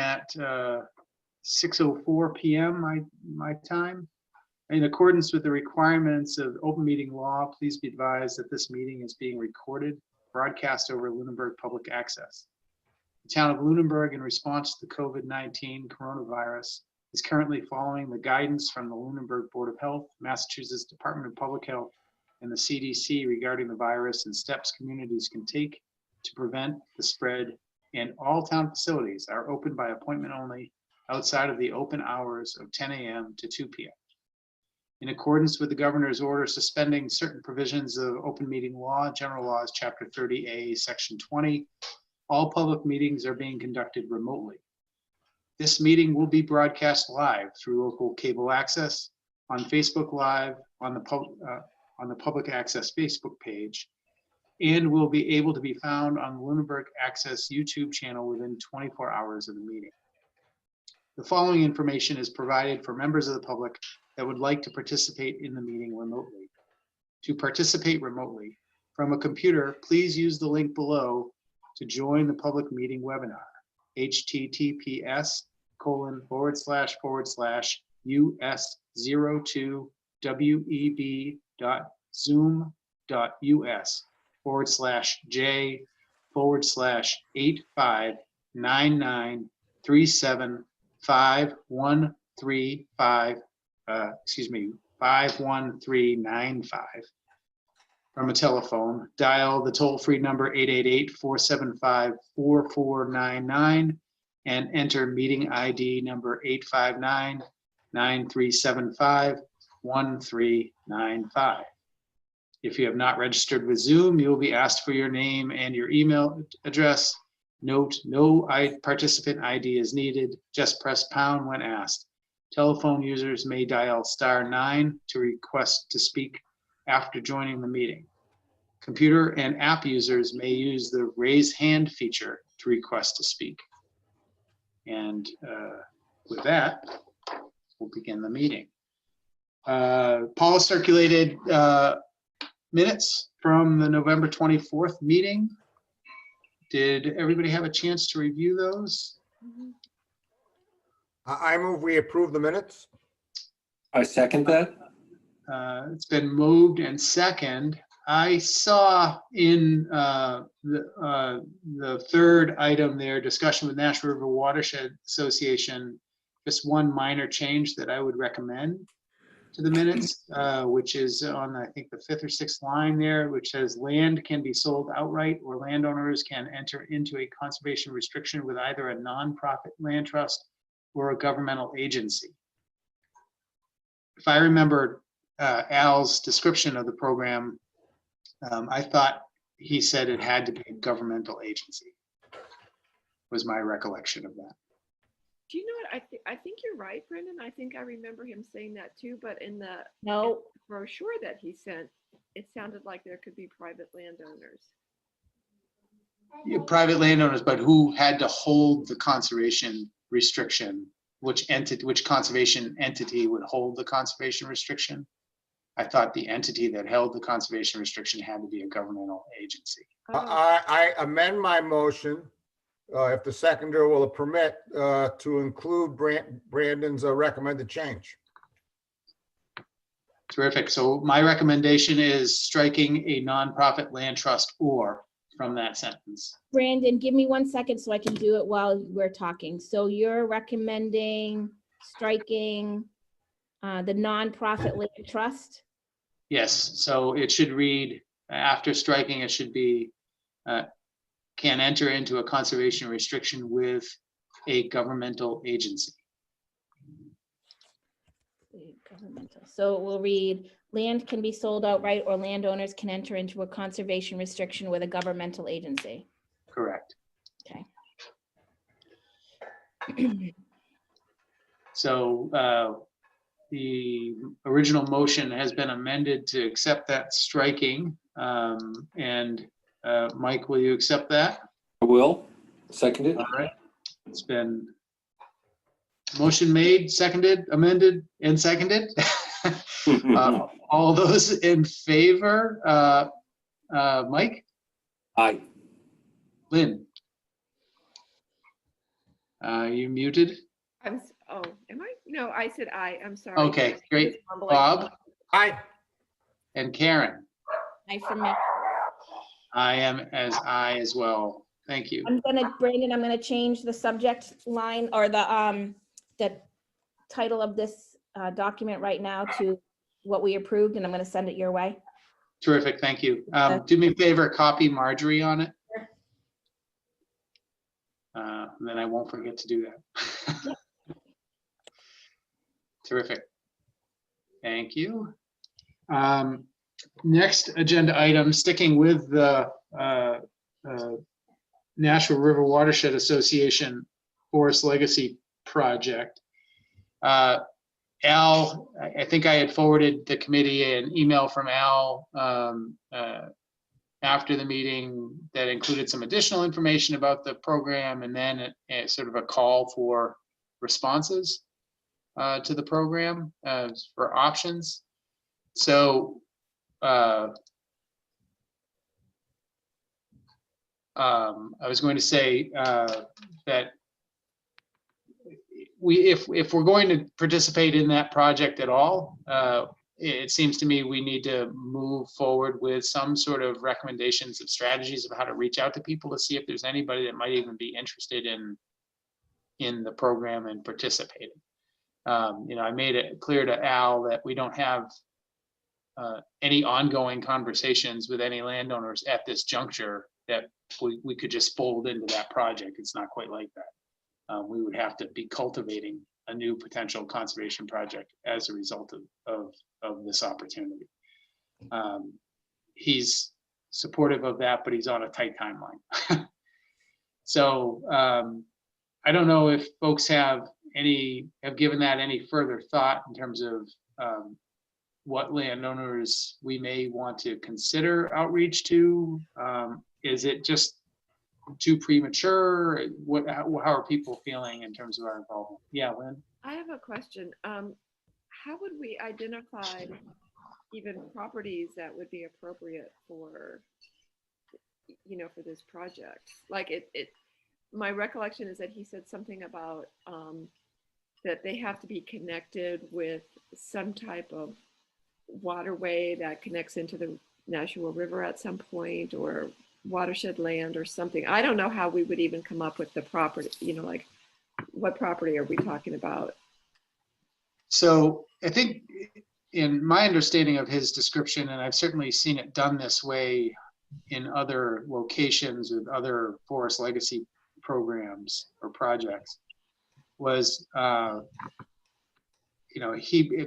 at 6:04 p.m. my time. In accordance with the requirements of open meeting law, please be advised that this meeting is being recorded, broadcast over Lunenburg Public Access. The town of Lunenburg, in response to the COVID-19 coronavirus, is currently following the guidance from the Lunenburg Board of Health, Massachusetts Department of Public Health, and the CDC regarding the virus and steps communities can take to prevent the spread, and all town facilities are open by appointment only outside of the open hours of 10 a.m. to 2 p.m. In accordance with the governor's order suspending certain provisions of open meeting law, general laws, chapter 30A, section 20, all public meetings are being conducted remotely. This meeting will be broadcast live through local cable access, on Facebook Live, on the public access Facebook page, and will be able to be found on the Lunenburg Access YouTube channel within 24 hours of the meeting. The following information is provided for members of the public that would like to participate in the meeting remotely. To participate remotely from a computer, please use the link below to join the public meeting webinar, https://us0.ub.zoom.us/j/8599375135 51395. From a telephone, dial the toll-free number 888-475-4499 and enter meeting ID number 859-9375-1395. If you have not registered with Zoom, you will be asked for your name and your email address. Note, no participant ID is needed. Just press pound when asked. Telephone users may dial *9 to request to speak after joining the meeting. Computer and app users may use the raise hand feature to request to speak. And with that, we'll begin the meeting. Paula circulated minutes from the November 24th meeting. Did everybody have a chance to review those? I move we approve the minutes. I second that. It's been moved and second. I saw in the third item there, discussion with National River Watershed Association, just one minor change that I would recommend to the minutes, which is on, I think, the 5th or 6th line there, which says land can be sold outright or landowners can enter into a conservation restriction with either a nonprofit land trust or a governmental agency. If I remember Al's description of the program, I thought he said it had to be a governmental agency, was my recollection of that. Do you know what? I think you're right, Brendan. I think I remember him saying that too, but in the No, brochure that he sent, it sounded like there could be private landowners. Yeah, private landowners, but who had to hold the conservation restriction? Which conservation entity would hold the conservation restriction? I thought the entity that held the conservation restriction had to be a governmental agency. I amend my motion, if the seconder will permit, to include Brandon's recommended change. Terrific. So my recommendation is striking a nonprofit land trust or from that sentence. Brandon, give me 1 second so I can do it while we're talking. So you're recommending striking the nonprofit land trust? Yes, so it should read, after striking, it should be, can enter into a conservation restriction with a governmental agency. Governmental. So we'll read, land can be sold outright or landowners can enter into a conservation restriction with a governmental agency. Correct. Okay. So the original motion has been amended to accept that striking. And Mike, will you accept that? I will. Second it. All right. It's been motion made, seconded, amended, and seconded. All those in favor? Mike? Aye. Lynn? You muted? Oh, am I? No, I said aye. I'm sorry. Okay, I great. was mumbling. Bob Aye. and Karen? Aye for me. I am as well. Thank you. Brandon, I'm gonna change the subject line or the title of this document right now to what we approved, and I'm gonna send it your way. Terrific, thank you. Do me a favor, copy Marjorie on it. Then I won't forget to do that. Terrific. Thank you. Next agenda item, sticking with the Nashua River Watershed Association Forest Legacy Project. Al, I think I had forwarded the committee an email from Al after the meeting that included some additional information about the program, and then sort of a call for responses to the program for options. So I was going to say that if we're going to participate in that project at all, it seems to me we need to move forward with some sort of recommendations of strategies of how to reach out to people to see if there's anybody that might even be interested in the program and participating. I made it clear to Al that we don't have any ongoing conversations with any landowners at this juncture that we could just fold into that project. It's not quite like that. We would have to be cultivating a new potential conservation project as a result of this opportunity. He's supportive of that, but he's on a tight timeline. So I don't know if folks have given that any further thought in terms of what landowners we may want to consider outreach to. Is it just too premature? How are people feeling in terms of our involvement? Yeah, Lynn? I have a question. How would we identify even properties that would be appropriate for this project? Like my recollection is that he said something about that they have to be connected with some type of waterway that connects into the Nashua River at some point, or watershed land or something. I don't know how we would even come up with the property, like what property are we talking about? So I think in my understanding of his description, and I've certainly seen it done this way in other locations with other forest legacy programs or projects, was the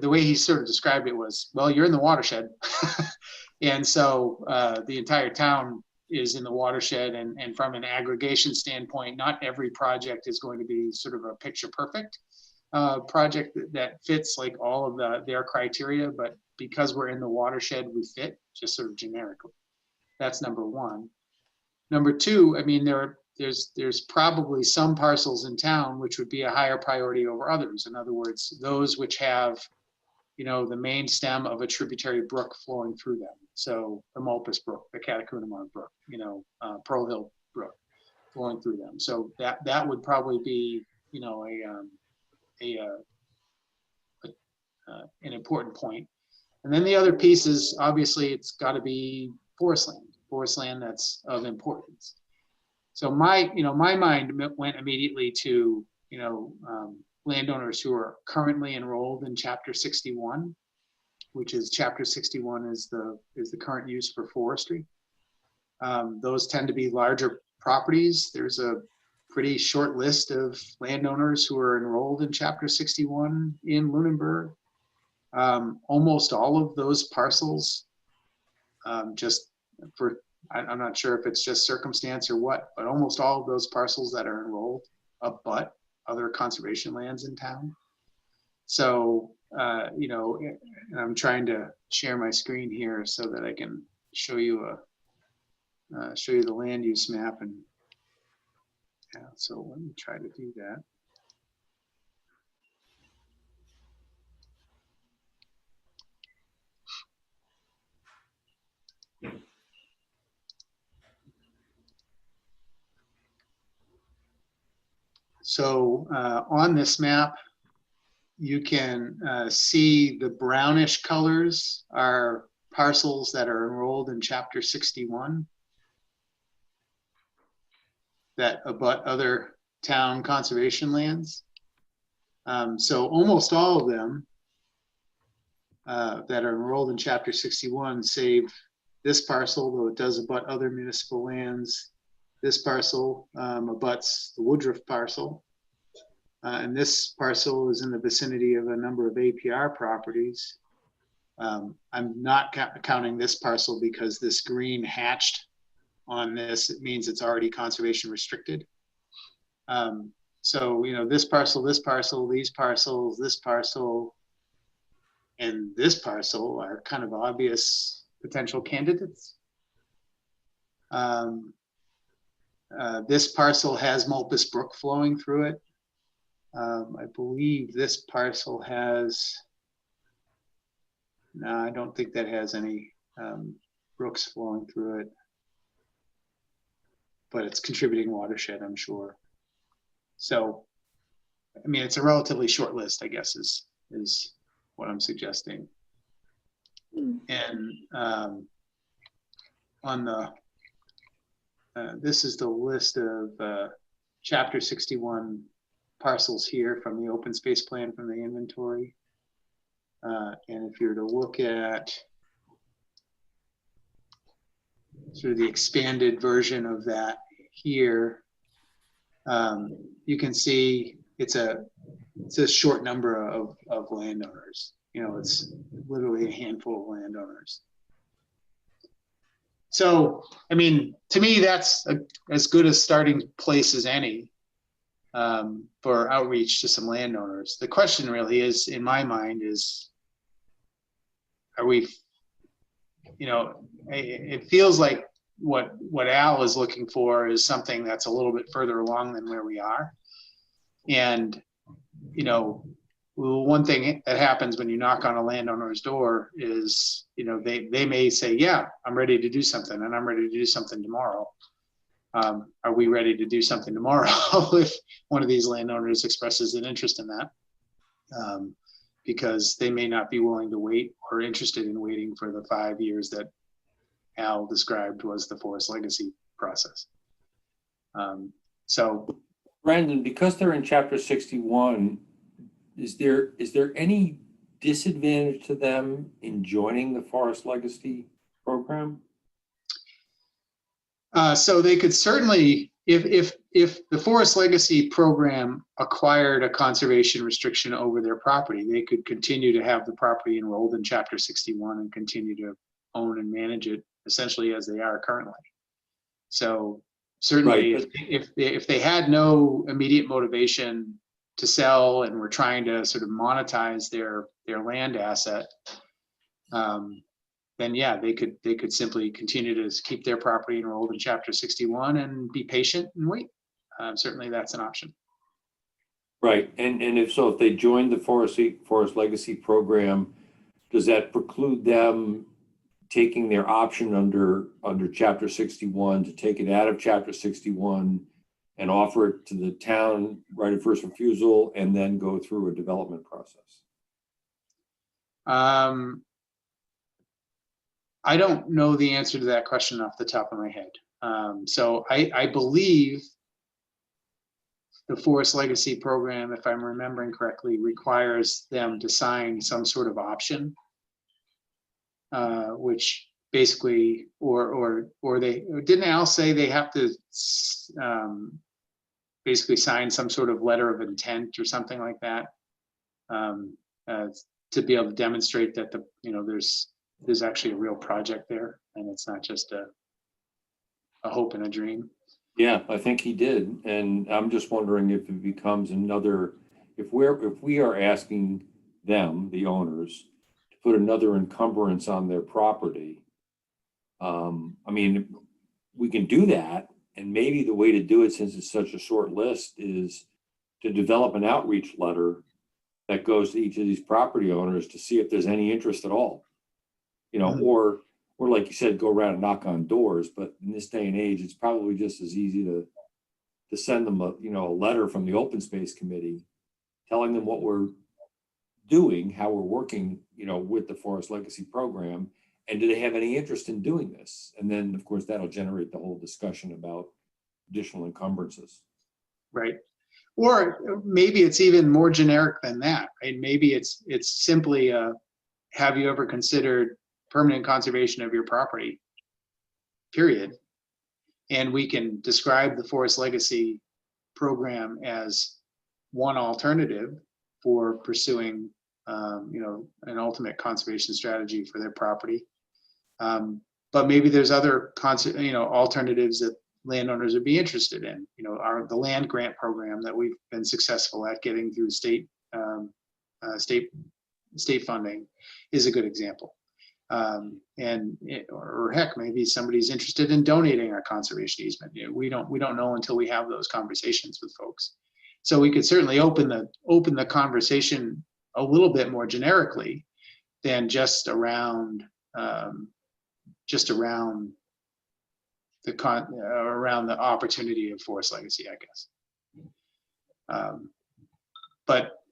way he sort of described it was, well, you're in the watershed. And so the entire town is in the watershed, and from an aggregation standpoint, not every project is going to be sort of a picture perfect project that fits like all of their criteria, but because we're in the watershed, we fit just sort of generically. That's number one. Number two, I mean, there's probably some parcels in town which would be a higher priority over others. In other words, those which have the main stem of a tributary brook flowing through them. So the Mulpus Brook, the Catacoonamon Brook, Pearl Hill Brook flowing through them. So that would probably be, an important point. And then the other piece is obviously it's got to be forest land that's of importance. So my mind went immediately to, landowners who are currently enrolled in Chapter 61, which is Chapter 61 is the current use for forestry. Those tend to be larger properties. There's a pretty short list of landowners who are enrolled in Chapter 61 in Lunenburg. Almost all of those parcels, I'm not sure if it's just circumstance or what, but almost all of those parcels that are enrolled abut other conservation lands in town. So, and I'm trying to share my screen here so that I can show you the land use map. And yeah, so let me try to do that. So on this map, you can see the brownish colors are parcels that are enrolled in Chapter 61 that abut other town conservation lands. So almost all of them that are enrolled in Chapter 61, save this parcel, though it does abut other municipal lands. This parcel abuts the Woodruff parcel. And this parcel is in the vicinity of a number of APR properties. I'm not counting this parcel because this green hatched on this, it means it's already conservation restricted. So, you know, this parcel, these parcels, this parcel, and this parcel are kind of obvious potential candidates. This parcel has Mulpus Brook flowing through it. I believe this parcel has, no, I don't think that has any brooks flowing through it, but it's contributing watershed, I'm sure. So, I mean, it's a relatively short list, I guess, is what I'm suggesting. And on the, this is the list of Chapter 61 parcels here from the open space plan from the inventory. And if you're to look at sort of the expanded version of that here, you can see it's a short number of landowners. You know, it's literally a handful of landowners. So, I mean, to me, that's as good a starting place as any for outreach to some landowners. The question really is, in my mind, is, are we, you know, it feels like what Al is looking for is something that's a little bit further along than where we are. And, you know, one thing that happens when you knock on a landowner's door is, you know, they may say, yeah, I'm ready to do something, and I'm ready to do something tomorrow. Are we ready to do something tomorrow if one of these landowners expresses an interest in that? Because they may not be willing to wait or interested in waiting for the 5 years that Al described was the forest legacy process. So, Brandon, because they're in Chapter 61, is there any disadvantage to them in joining the forest legacy program? So they could certainly, if the forest legacy program acquired a conservation restriction over their property, they could continue to have the property enrolled in Chapter 61 and continue to own and manage it essentially as they are currently. So certainly, Right, if they had no immediate motivation to sell and were trying to sort of monetize their land asset, then yeah, they could simply continue to keep their property enrolled in Chapter 61 and be patient and wait. Certainly, that's an option. right. And if so, if they joined the forest legacy program, does that preclude them taking their option under Chapter 61 to take it out of Chapter 61 and offer it to the town right of first refusal and then go through a development process? I don't know the answer to that question off the top of my head. So I believe the Forest Legacy Program, if I'm remembering correctly, requires them to sign some sort of option, which basically, or they, didn't Al say they have to basically sign some sort of letter of intent or something like that, to be able to demonstrate that there's actually a real project there and it's not just a hope and a dream. Yeah, I think he did. And I'm just wondering if it becomes another, if we are asking them, the owners, to put another encumbrance on their property. I mean, we can do that. And maybe the way to do it, since it's such a short list, is to develop an outreach letter that goes to each of these property owners to see if there's any interest at all. You know, or like you said, go around and knock on doors. But in this day and age, it's probably just as easy to to send them a, a letter from the Open Space Committee telling them what we're doing, how we're working, with the Forest Legacy Program, and do they have any interest in doing this? And then, of course, that'll generate the whole discussion about additional encumbrances. Right. Or maybe it's even more generic than that, right? Maybe it's simply, have you ever considered permanent conservation of your property, period? And we can describe the Forest Legacy Program as one alternative for pursuing, an ultimate conservation strategy for their property. But maybe there's other alternatives that landowners would be interested in. The land grant program that we've been successful at getting through state funding is a good example. Or heck, maybe somebody's interested in donating a conservation easement. We don't know until we have those conversations with folks. So we could certainly open the conversation a little bit more generically than just around the opportunity of forest legacy, I guess. But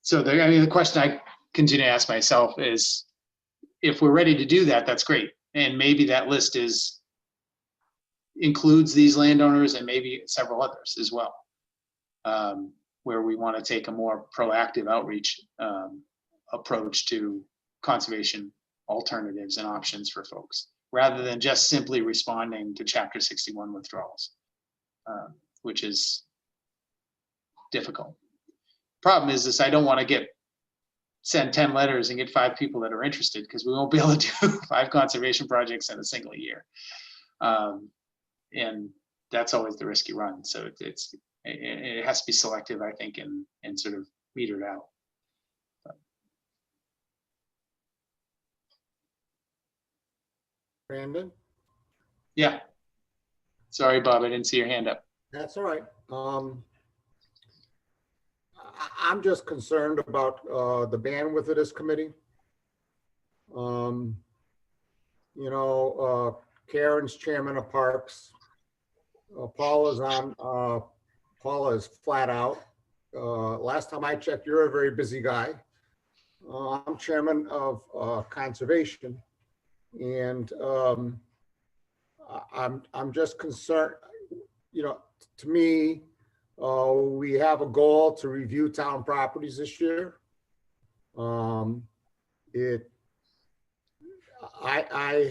so the question I continue to ask myself is, if we're ready to do that, that's great. And maybe that list includes these landowners and maybe several others as well, where we want to take a more proactive outreach approach to conservation alternatives and options for folks, rather than just simply responding to Chapter 61 withdrawals, which is difficult. Problem is I don't want to send 10 letters and get 5 people that are interested, because we won't be able to do 5 conservation projects in a single year. And that's always the risk you run. So it has to be selective, I think, and sort of metered out. Brandon? Yeah. Sorry, Bob, I didn't see your hand up. That's all right. I'm just concerned about the bandwidth of this committee. Karen's chairman of Parks. Paula is flat out. Last time I checked, you're a very busy guy. I'm chairman of conservation, and I'm just concerned. To me, we have a goal to review town properties this year. I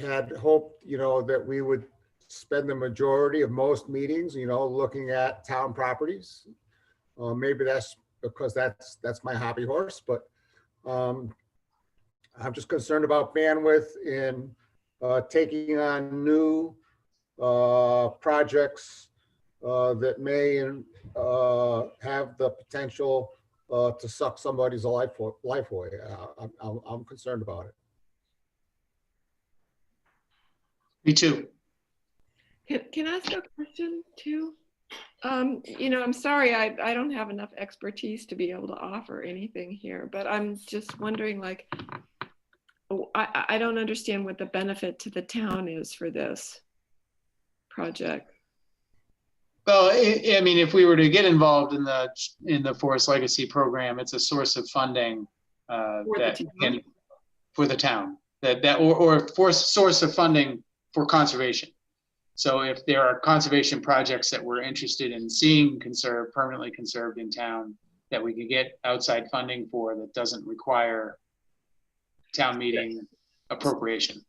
had hoped, that we would spend the majority of most meetings, looking at town properties. Maybe that's because that's my hobby horse, but I'm just concerned about bandwidth in taking on new projects that may have the potential to suck somebody's life away. I'm concerned about it. Me too. Can I ask a question too? I'm sorry, I don't have enough expertise to be able to offer anything here, but I'm just wondering, I don't understand what the benefit to the town is for this project. Well, if we were to get involved in the Forest Legacy Program, it's a source of funding for the town, or source of funding for conservation. So if there are conservation projects that we're interested in seeing permanently conserved in town, that we could get outside funding for, that doesn't require town meeting appropriation.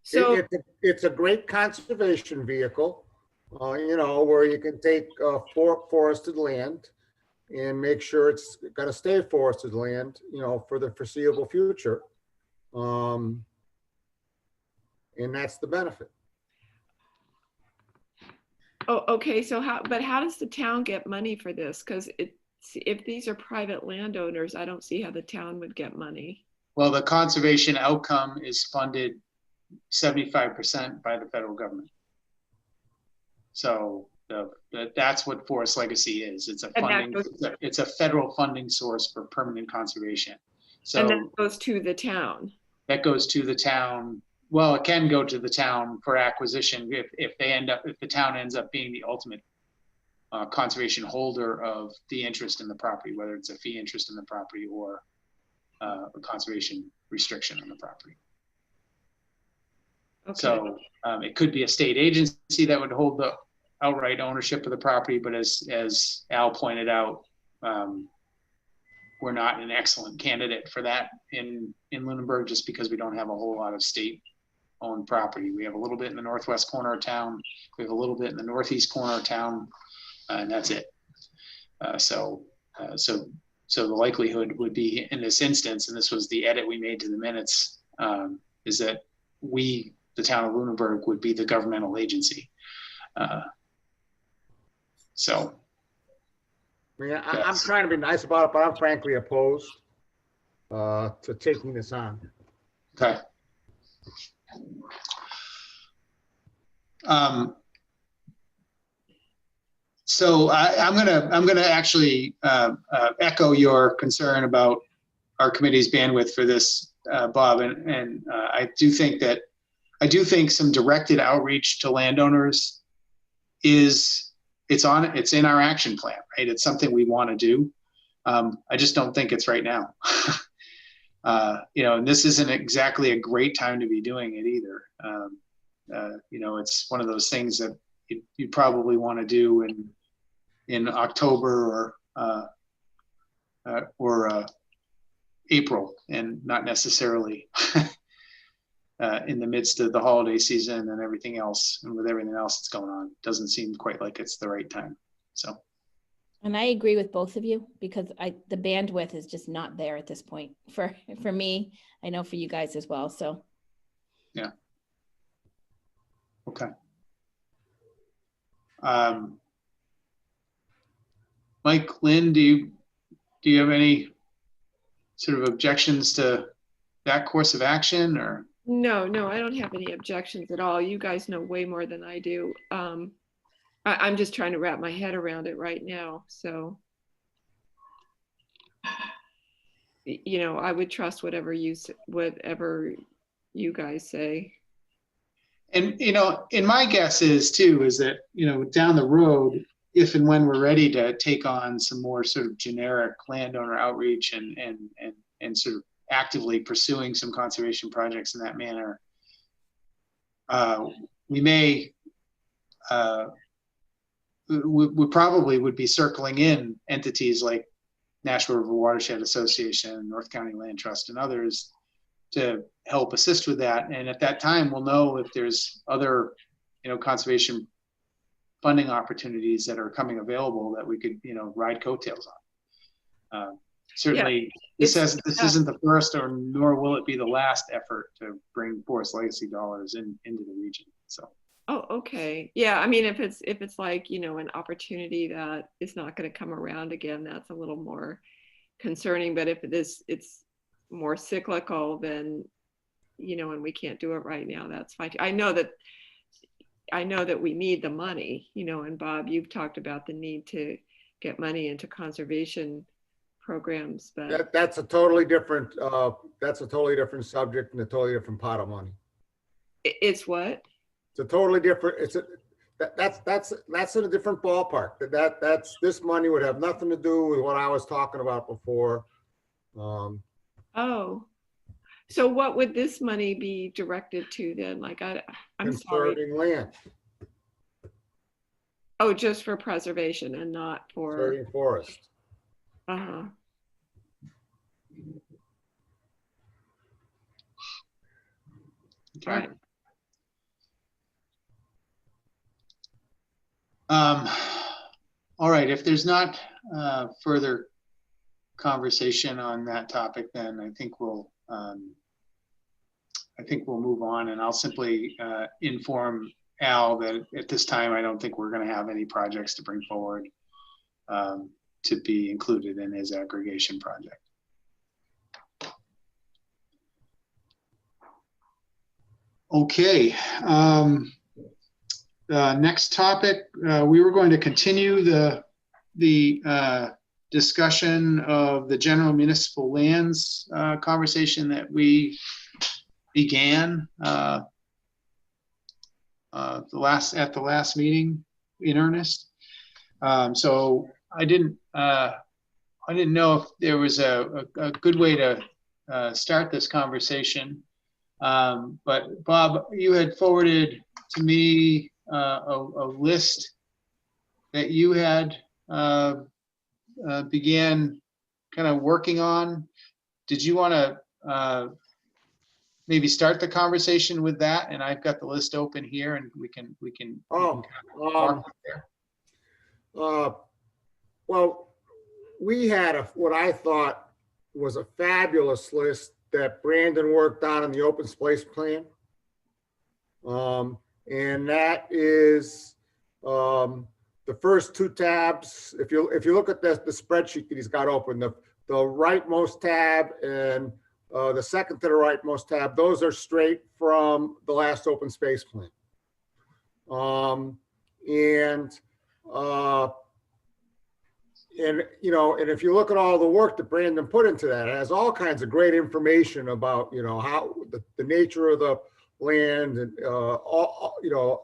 So it's a great conservation vehicle, where you can take forested land and make sure it's going to stay forested land, for the foreseeable future. And that's the benefit. Oh, okay. So how does the town get money for this? Because if these are private landowners, I don't see how the town would get money. Well, the conservation outcome is funded 75% by the federal government. So that's what Forest Legacy is. It's a federal funding source for permanent conservation. So and that goes to the town. That goes to the town. Well, it can go to the town for acquisition if the town ends up being the ultimate conservation holder of the interest in the property, whether it's a fee interest in the property or a conservation restriction on the property. Okay. So it could be a state agency that would hold the outright ownership of the property, but as Al pointed out, we're not an excellent candidate for that in Lunenburg, just because we don't have a whole lot of state-owned property. We have a little bit in the northwest corner of town, we have a little bit in the northeast corner of town, and that's it. So the likelihood would be in this instance, and this was the edit we made to the minutes, is that we, the town of Lunenburg, would be the governmental agency. So. I mean, I'm trying to be nice about it, but I'm frankly opposed to taking this on. Okay. So I'm gonna actually echo your concern about our committee's bandwidth for this, Bob, and I do think some directed outreach to landowners it's in our action plan, right? It's something we want to do. I just don't think it's right now. And this isn't exactly a great time to be doing it either. It's one of those things that you probably want to do in October or April, and not necessarily in the midst of the holiday season and everything else, and with everything else that's going on. Doesn't seem quite like it's the right time. So. And I agree with both of you, because the bandwidth is just not there at this point for me. I know for you guys as well. So. Yeah. Okay. Mike, Lynn, do you have any sort of objections to that course of action, or? No, I don't have any objections at all. You guys know way more than I do. I'm just trying to wrap my head around it right now. So, I would trust whatever you guys say. And, and my guess is that, down the road, if and when we're ready to take on some more sort of generic landowner outreach and sort of actively pursuing some conservation projects in that manner, we may, we probably would be circling in entities like Nashua River Watershed Association, North County Land Trust, and others to help assist with that. And at that time, we'll know if there's other, conservation funding opportunities that are coming available that we could, ride coattails on. Certainly, this isn't the first, nor will it be the last effort to bring Forest Legacy dollars into the region. So. Oh, okay. Yeah, I mean, if it's like, an opportunity that is not going to come around again, that's a little more concerning. But if it's more cyclical, then, and we can't do it right now, that's fine. I know that we need the money, and Bob, you've talked about the need to get money into conservation programs, but That's a totally different subject and a totally different pot of money. it's what? It's a totally different, that's in a different ballpark. This money would have nothing to do with what I was talking about before. Oh, so what would this money be directed to then? Like, I'm sorry. Conserving land, Oh, just for preservation and not for. conserving forest. Uh-huh. Okay. Right. All right, if there's not further conversation on that topic, then I think we'll move on, and I'll simply inform Al that at this time I don't think we're going to have any projects to bring forward to be included in his aggregation project. Okay. Next topic, we were going to continue the discussion of the general municipal lands conversation that we began at the last meeting in earnest. So I didn't know if there was a good way to start this conversation. But Bob, you had forwarded to me a list that you had began kind of working on. Did you want to maybe start the conversation with that? And I've got the list open here, and we can Oh, walk there. Well, we had what I thought was a fabulous list that Brandon worked on in the open space plan. And that is the first two tabs. If you look at the spreadsheet that he's got open, the rightmost tab and the second to the rightmost tab, those are straight from the last open space plan. And you know, and if you look at all the work that Brandon put into that, it has all kinds of great information about, you know, how the nature of the land and all, you know,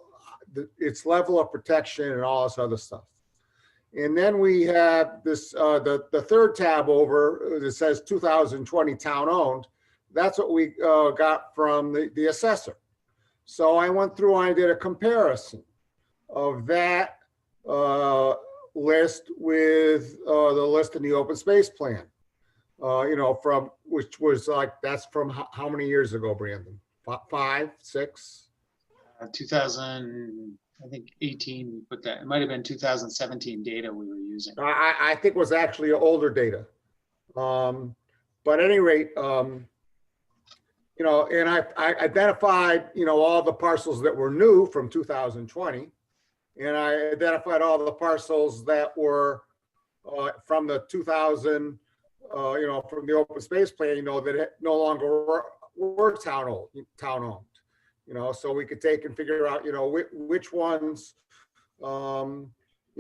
its level of protection and all this other stuff. And then we have this the third tab over that says 2020 town owned. That's what we got from the assessor. So I went through and I did a comparison of that list with the list in the open space plan, you know, from which was like, that's from how many years ago, Brandon? 5, 6? 2000, I think 18, but that it might have been 2017 data we were using. I think it was actually older data. But at any rate, you know, and I identified, you know, all the parcels that were new from 2020. And I identified all the parcels that were from the 2000, you know, from the open space plan, you know, that no longer were town owned, you know, so we could take and figure out, you know, which ones, you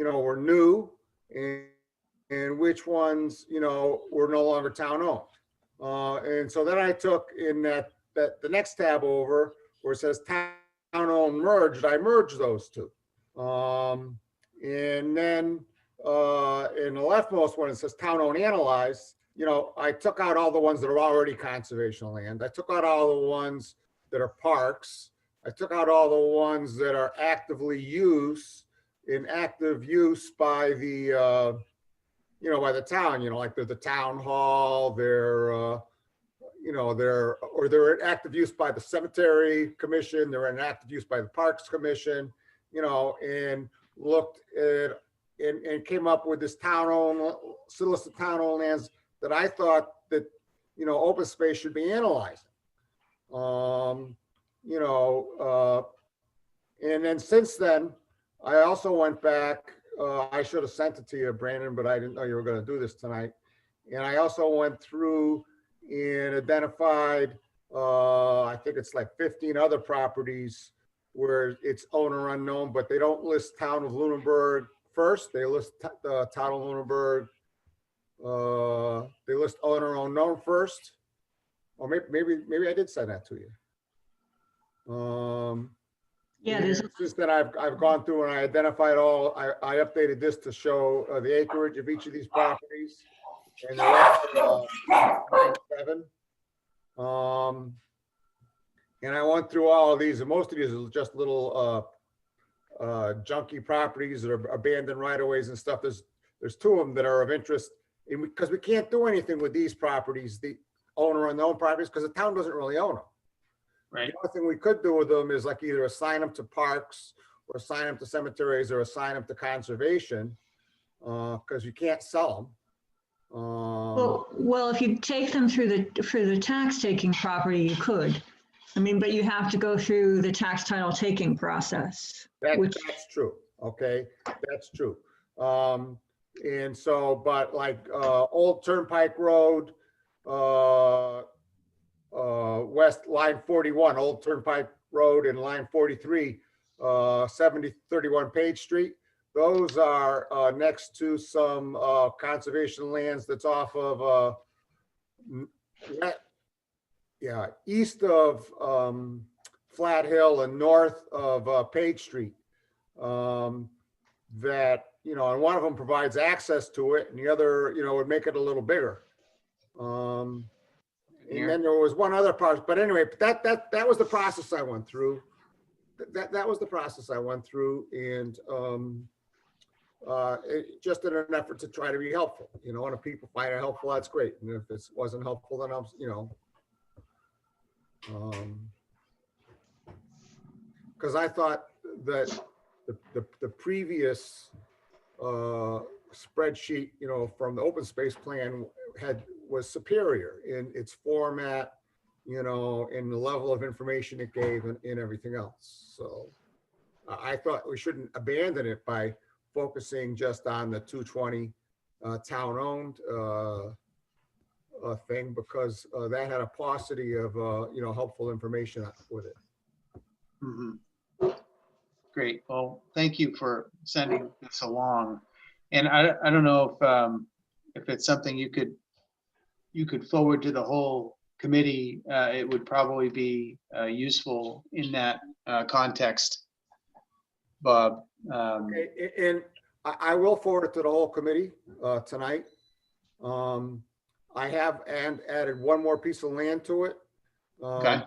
know, were new and which ones, you know, were no longer town owned. And so then I took in that the next tab over where it says town owned merged, I merged those two. And then in the leftmost one, it says town owned analyzed. You know, I took out all the ones that are already conservation land. I took out all the ones that are parks. I took out all the ones that are actively in active use by the, you know, by the town, you know, like they're the town hall, they're, you know, they're in active use by the cemetery commission, they're in active use by the parks commission, you know, and looked at and came up with this town-owned, list of town-owned lands that I thought that, you know, open space should be analyzing. You know, and then since then, I also went back, I should have sent it to you, Brandon, but I didn't know you were going to do this tonight. And I also went through and identified, I think it's like 15 other properties where it's owner unknown, but they don't list town of Lunenburg first. They list the town of Lunenburg. They list owner unknown first, or maybe I did send that to you. Yeah, there's Since then I've gone through and I identified all. I updated this to show the acreage of each of these properties, and they're all 7. And I went through all of these, and most of these are just little junky properties that are abandoned right-of-ways and stuff. There's 2 of them that are of interest, because we can't do anything with these properties, the owner unknown properties, because the town doesn't really own them. Right. The only thing we could do with them is like either assign them to parks or assign them to cemeteries or assign them to conservation, because you can't sell them. well, if you take them through the tax taking property, you could. I mean, but you have to go through the tax title taking process. That's true. Okay, that's true. And so, but like Old Turnpike Road, west line 41, Old Turnpike Road, and line 43, 7031 Page Street. Those are next to some conservation lands that's off of east of Flat Hill and north of Page Street, that you know, and one of them provides access to it and the other, you know, would make it a little bigger. And then there was one other part, but anyway, that was the process I went through. That was the process I went through, and just in an effort to try to be helpful, you know, and if people find it helpful, that's great. And if it wasn't helpful, then I'm, you know, because I thought that the previous spreadsheet, you know, from the open space plan was superior in its format, you know, in the level of information it gave and everything else. So I thought we shouldn't abandon it by focusing just on the 220 town-owned thing, because that had a paucity of, you know, helpful information with it. Mhm. Great. Well, thank you for sending this along. And I don't know if it's something you could forward to the whole committee. It would probably be useful in that context, Bob. Okay, and I will forward it to the whole committee tonight. I have added one more piece of land to it. Okay.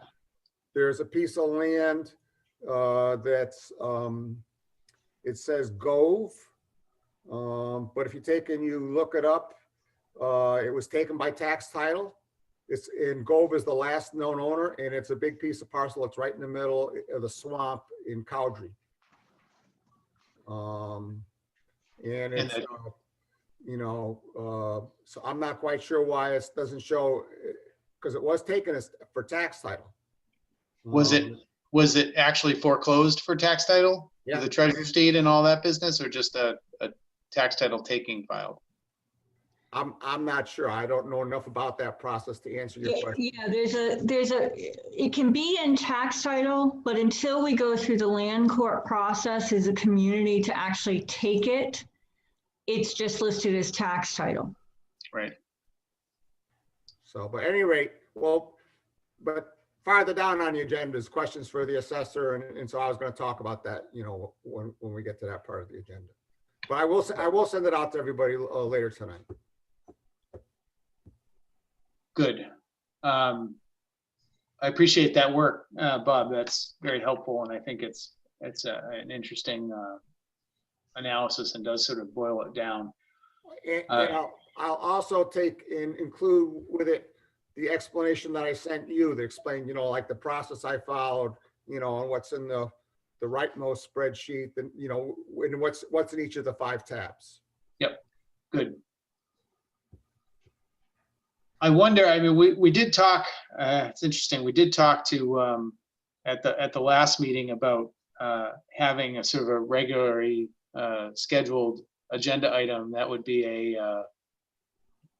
There's a piece of land that's, it says Gove. But if you take and you look it up, it was taken by tax title. It's in Gove is the last known owner, and it's a big piece of parcel. It's right in the middle of the swamp in Cowdrey. And it's, you know, so I'm not quite sure why it doesn't show, because it was taken as for tax title. Was it actually foreclosed for tax title? Yeah. The treasurer's deed and all that business, or just a tax title taking filed? I'm not sure. I don't know enough about that process to answer your question. Yeah, it can be in tax title, but until we go through the land court process as a community to actually take it, it's just listed as tax title. Right. So, but at any rate, well, but farther down on the agenda is questions for the assessor, and so I was going to talk about that, you know, when we get to that part of the agenda. But I will send it out to everybody later tonight. Good. I appreciate that work, Bob. That's very helpful, and I think it's an interesting analysis and does sort of boil it down. And I'll also take and include with it the explanation that I sent you that explained, you know, like the process I followed, you know, and what's in the rightmost spreadsheet, and, you know, and what's in each of the 5 tabs. Yep. Good. I wonder, I mean, we did talk, it's interesting, we did talk to, at the last meeting about having a sort of a regularly scheduled agenda item that would be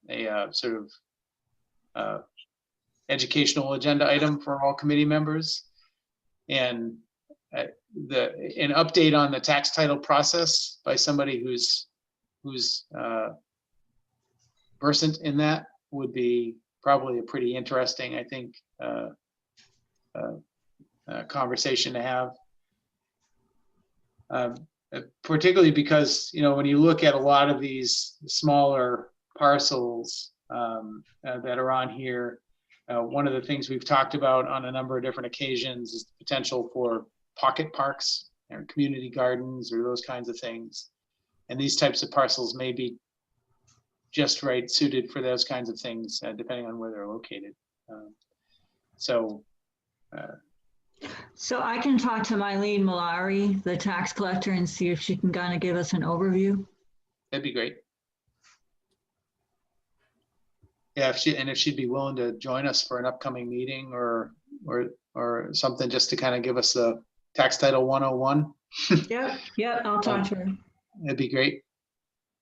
a sort of educational agenda item for all committee members. And an update on the tax title process by somebody who's versant in that would be probably a pretty interesting, I think, conversation to have. Particularly because, you know, when you look at a lot of these smaller parcels that are on here, one of the things we've talked about on a number of different occasions is the potential for pocket parks or community gardens or those kinds of things. And these types of parcels may be just right suited for those kinds of things, depending on where they're located. So I can talk to Mylene Malari, the tax collector, and see if she can kind of give us an overview. that'd be great. Yeah, if she'd be willing to join us for an upcoming meeting or something, just to kind of give us the tax title 101. Yep, I'll talk to her. That'd be great.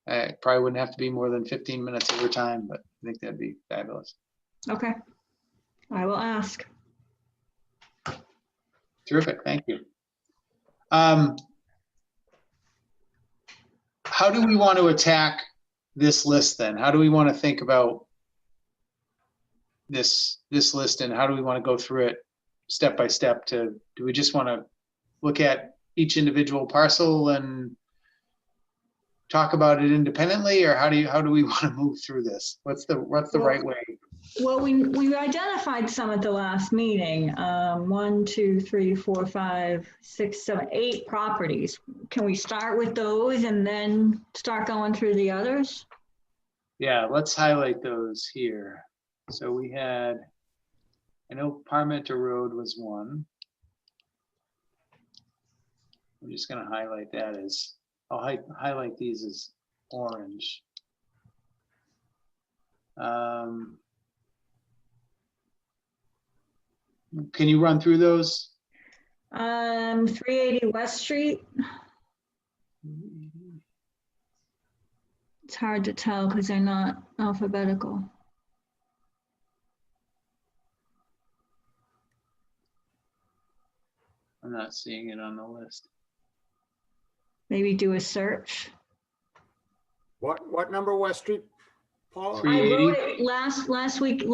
It probably wouldn't have to be more than 15 minutes of your time, but I think that'd be fabulous. Okay, I will ask. Terrific, thank you. How do we want to attack this list then? How do we want to think about this list, and how do we want to go through it step by step? Do we just want to look at each individual parcel and talk about it independently, or how do we want to move through this? What's the right way? Well, we identified some at the last meeting. 1, 2, 3, 4, 5, 6, 7, 8 properties. Can we start with those and then start going through the others? Yeah, let's highlight those here. So we had, I know Parmenter Road was one. I'm just going to highlight that as, I'll highlight these as orange. Can you run through those? 380 West Street. It's hard to tell because they're not alphabetical. I'm not seeing it on the list. Maybe do a search. What number West Street, Paula? Three- I 380? wrote it last week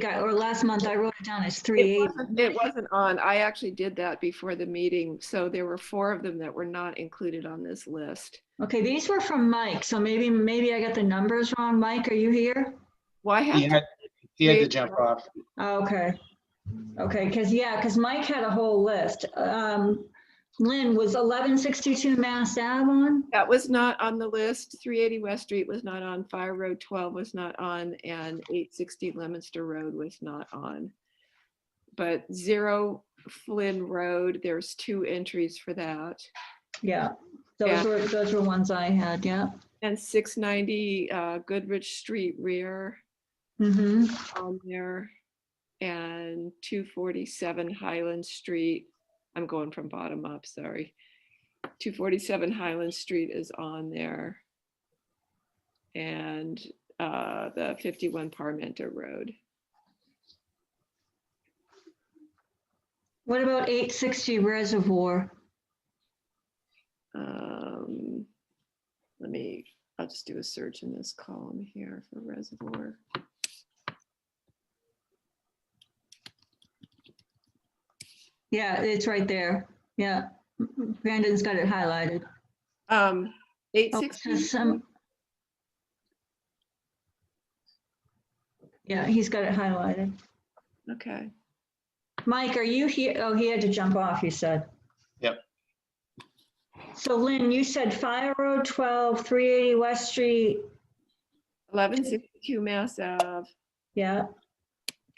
or last month, I wrote it down as It 380. wasn't on. I actually did that before the meeting. So there were 4 of them that were not included on this list. Okay, these were from Mike, so maybe I got the numbers wrong. Mike, are you here? Well, I He have had, he had to 380 jump off. Okay. Okay, because Mike had a whole list. Lynn, was 1162 Mass Ave on? That was not on the list. 380 West Street was not on. Fire Road 12 was not on, and 860 Leominster Road was not on. But 0 Flynn Road, there's 2 entries for that. Yeah, Yeah. those were ones I had, yeah. And 690 Goodrich Street rear Mm-hmm. on there, and 247 Highland Street. I'm going from bottom up, sorry. 247 Highland Street is on there. And the 51 Parmenter Road. What about 860 Reservoir? I'll just do a search in this column here for reservoir. Yeah, it's right there. Yeah, Brandon's got it highlighted. 860. Yeah, he's got it highlighted. Okay. Mike, are you here? Oh, he had to jump off, you said. Yep. So Lynn, you said Fire Road 12, 380 West Street. 1162 Mass Ave Yeah,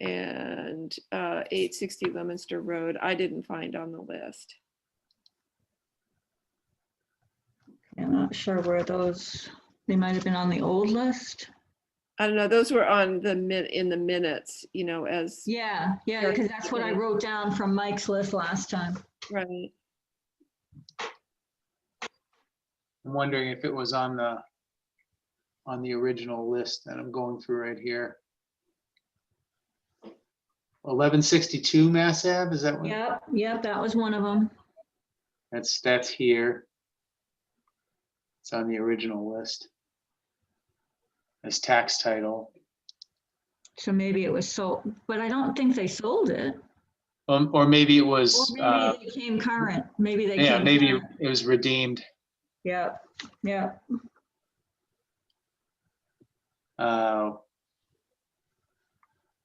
and 860 Leominster Road. I didn't find on the list. I'm not sure where those, they might have been on the old list. I don't know. Those were on the in the minutes, you know, as Yeah, because that's what I wrote down from Mike's list last time. right. I'm wondering if it was on the original list that I'm going through right here. 1162 Mass Ave, is that one? Yep, that was one of them. That's here. It's on the original list as tax title. So maybe it was sold, but I don't think they sold it. Or maybe it Or was, maybe they came current. Maybe they yeah, came maybe current. it was redeemed. Yeah.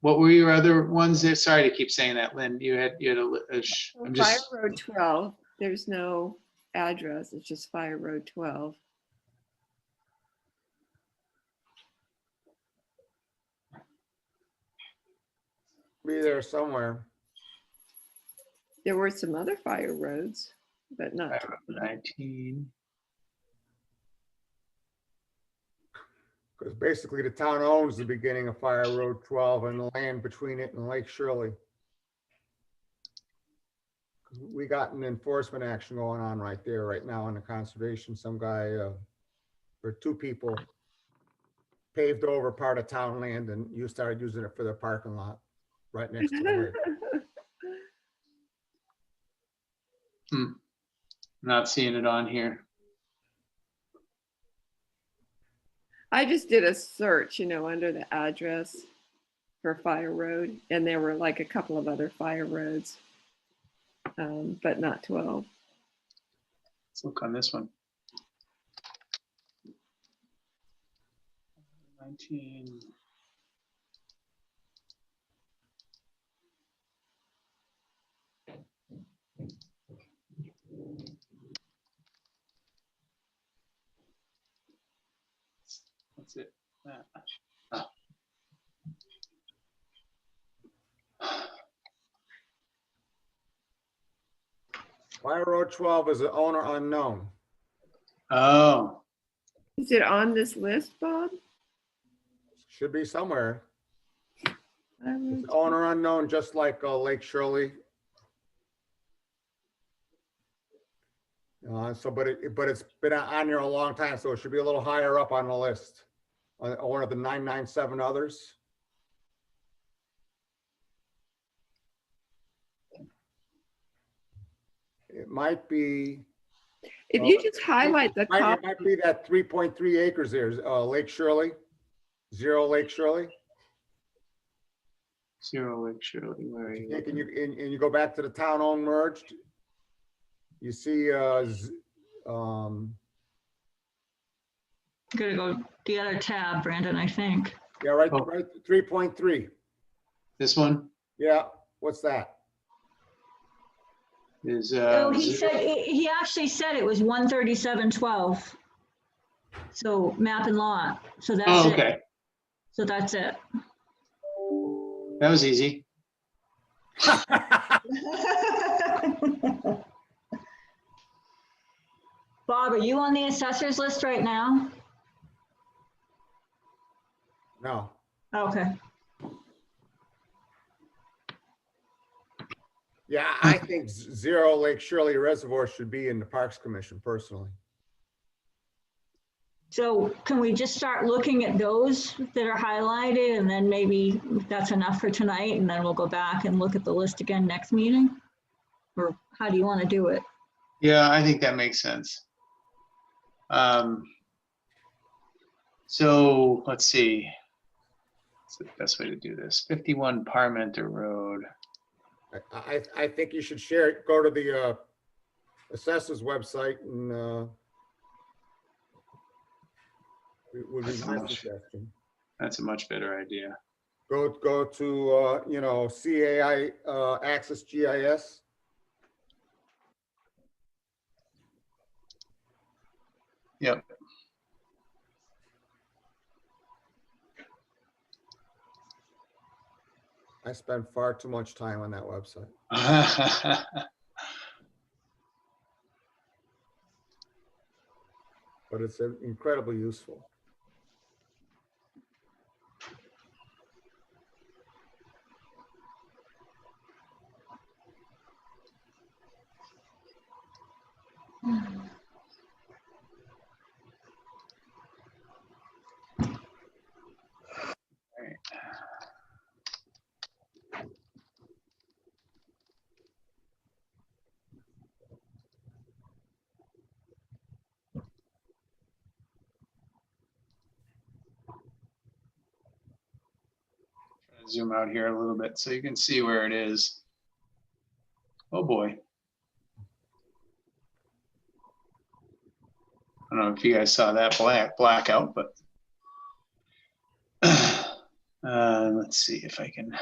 What were your other ones there? Sorry to keep saying that, Lynn. You had I'm Fire just, Road 12. There's no address. It's just Fire Road 12. Be there somewhere. There were some other fire roads, but not. 19. Because basically the town owns the beginning of Fire Road 12 and the land between it and Lake Shirley. We got an enforcement action going on right there right now in the conservation. Some guy, or 2 people paved over part of town land and you started using it for their parking lot right next to the lake. Not seeing it on here. I just did a search, you know, under the address for Fire Road, and there were like a couple of other fire roads, but not 12. Let's look on this one. 19. That's it. Ah. Fire Road 12 is the owner unknown. Oh, Is it on this list, Bob? Should be somewhere. I It's would- owner unknown, just like Lake Shirley. But it's been on here a long time, so it should be a little higher up on the list. One of the 997 others. It might be. If you just highlight the It column, might be that 3.3 acres there, Lake Shirley, 0 Lake Shirley. 0 Lake Shirley, where are you? Yeah, and you go back to the town-owned merged. You see, Gotta go the other tab, Brandon, I think. yeah, right, Oh. right, 3.3. This one Yeah, what's that? is, Oh, he actually said it was 13712. So map and lot. So that's oh, it. okay, So that's it. that was easy. Bob, are you on the assessors list right now? No, Okay. yeah, I think 0 Lake Shirley Reservoir should be in the Parks Commission personally. So can we just start looking at those that are highlighted and then maybe that's enough for tonight and then we'll go back and look at the list again next meeting? Or how do you want to do it? Yeah, I think that makes sense. So let's see. What's the best way to do this? 51 Parmenter Road. I think you should share it, go to the assessor's website and it would be That's my much- suggestion. That's a much better idea. Go to, CAI Access GIS. Yep. I spend far too much time on that website. But it's incredibly useful. Zoom out here a little bit so you can see where it is. Oh boy. I don't know if you guys saw that blackout, but let's see if I can.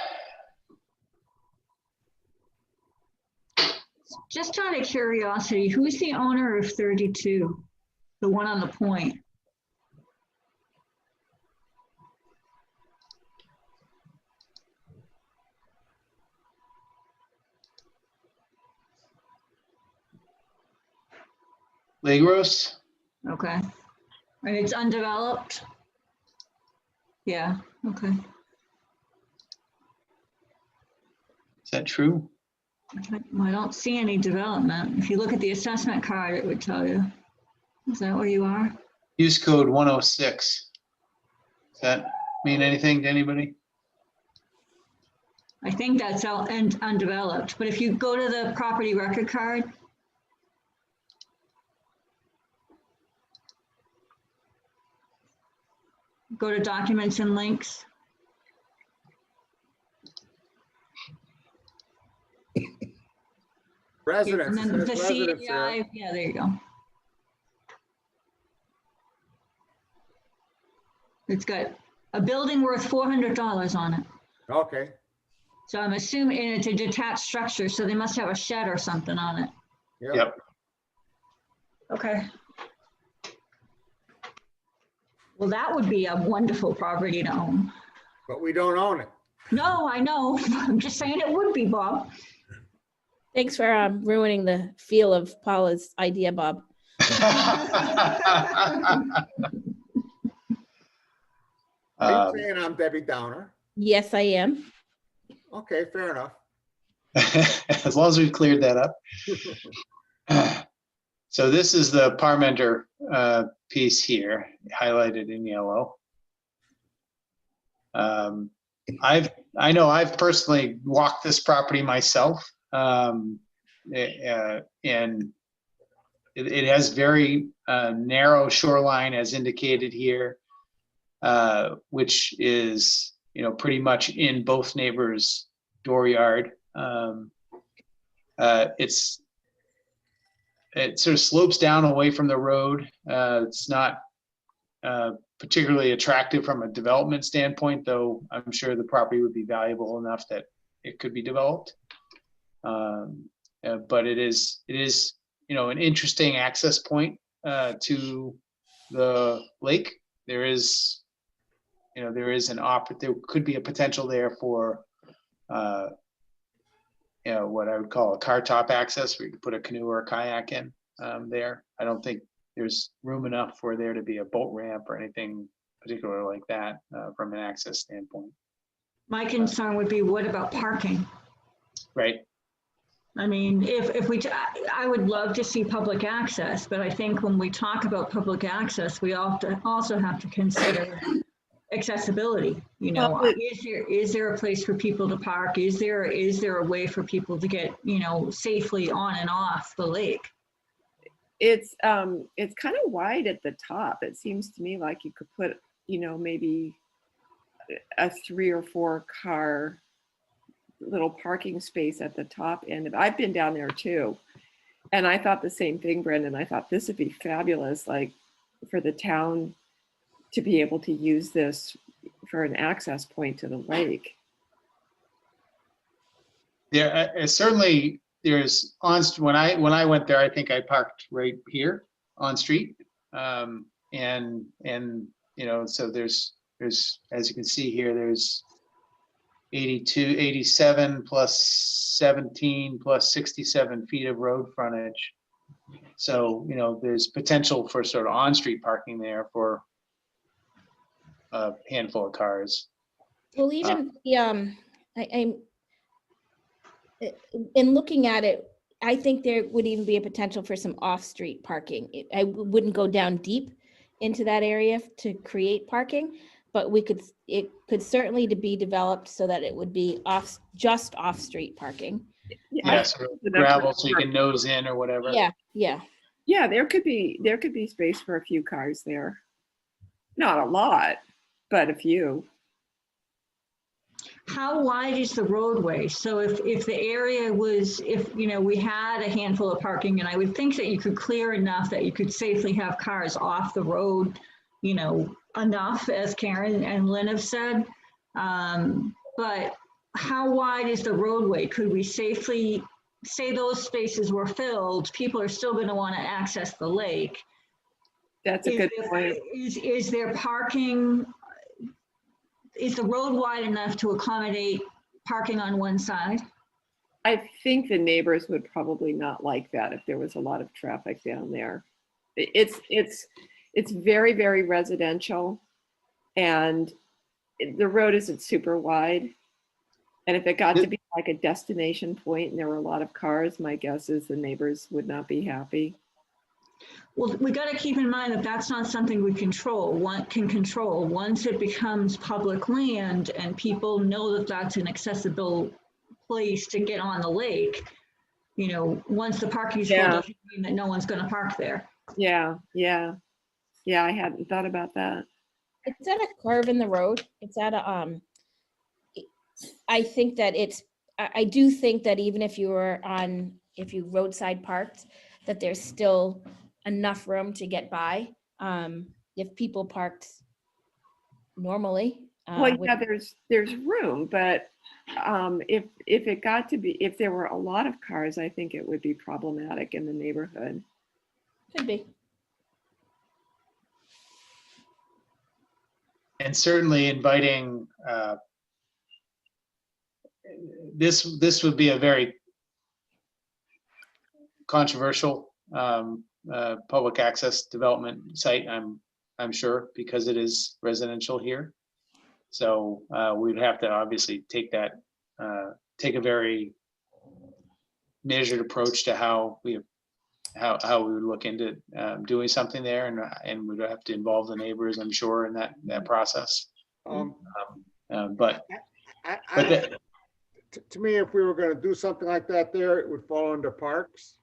Just out of curiosity, who's the owner of 32? The one on the point? Lagros? Okay. And it's undeveloped? Yeah, okay. Is that true? I don't see any development. If you look at the assessment card, it would tell you. Is that where you are? Use code 106. Does that mean anything to anybody? I think that's out and undeveloped, but if you go to the property record card, go to documents and links. Residents, And it then the says residents there. CAI, yeah, there you go. It's got A building worth $400 on it. Okay, So I'm assuming, and it's a detached structure, so they must have a shed or something on it. yeah. Yep. Okay. Well, that would be a wonderful property to own. But we don't own it. No, I know. I'm just saying it would be, Bob. Thanks for ruining the feel of Paula's idea, Bob. Are you Um, saying I'm Debbie Downer? Yes, I am. Okay, fair enough. As long as we've cleared that up. So this is the Parmenter piece here, highlighted in yellow. I know I've personally walked this property myself, and it has very narrow shoreline as indicated here, which is, you know, pretty much in both neighbors' dooryard. It sort of slopes down away from the road. It's not particularly attractive from a development standpoint, though I'm sure the property would be valuable enough that it could be developed. But it is, you know, an interesting access point to the lake. There is, you know, there could be a potential there for, you know, what I would call a car top access, where you could put a canoe or a kayak in there. I don't think there's room enough for there to be a boat ramp or anything particular like that from an access standpoint. My concern would be, what about parking? Right. I mean, I would love to see public access, but I think when we talk about public access, we also have to consider accessibility. You know, Well, is there a place for people to park? Is there a way for people to get, you know, safely on and off the lake? it's kind of wide at the top. It seems to me like you could put, you know, maybe a 3 or 4 car little parking space at the top end. I've been down there too, and I thought the same thing, Brendan. I thought this would be fabulous, like for the town to be able to use this for an access point to the lake. There certainly there's when I went there, I think I parked right here on street, and you know, so there's as you can see here, there's 87 plus 17 plus 67 feet of road frontage. So, you know, there's potential for sort of on-street parking there for a handful of cars. Well, even in looking at it, I think there would even be a potential for some off-street parking. I wouldn't go down deep into that area to create parking, but it could certainly be developed so that it would be just off-street parking. Yeah, sort of gravel so you can nose in or whatever. Yeah, there could be space for a few cars there. Not a lot, but a few. How wide is the roadway? So if the area was, you know, we had a handful of parking, and I would think that you could clear enough that you could safely have cars off the road, you know, enough, as Karen and Lynn have said. But how wide is the roadway? Could we safely say those spaces were filled? People are still going to want to access the lake. That's a good point. Is there parking? Is the road wide enough to accommodate parking on one side? I think the neighbors would probably not like that if there was a lot of traffic down there. It's very, very residential, and the road isn't super wide. And if it got to be like a destination point and there were a lot of cars, my guess is the neighbors would not be happy. Well, we got to keep in mind that that's not something we can control. Once it becomes public land and people know that that's an accessible place to get on the lake, you know, once the parking's full, doesn't mean that no one's going to park there. Yeah, I hadn't thought about that. It's at a curve in the road. It's at a, I think that I do think that even if you roadside parked, that there's still enough room to get by. If people parked normally, Well, with- yeah, there's room, but if it got to be, if there were a lot of cars, I think it would be problematic in the neighborhood. Could be. And certainly inviting, this would be a very controversial public access development site, I'm sure, because it is residential here. So we'd have to obviously take a very measured approach to how we would look into doing something there, and we'd have to involve the neighbors, I'm sure, in that process. But To me, if we were going to do something like that there, it would fall under parks.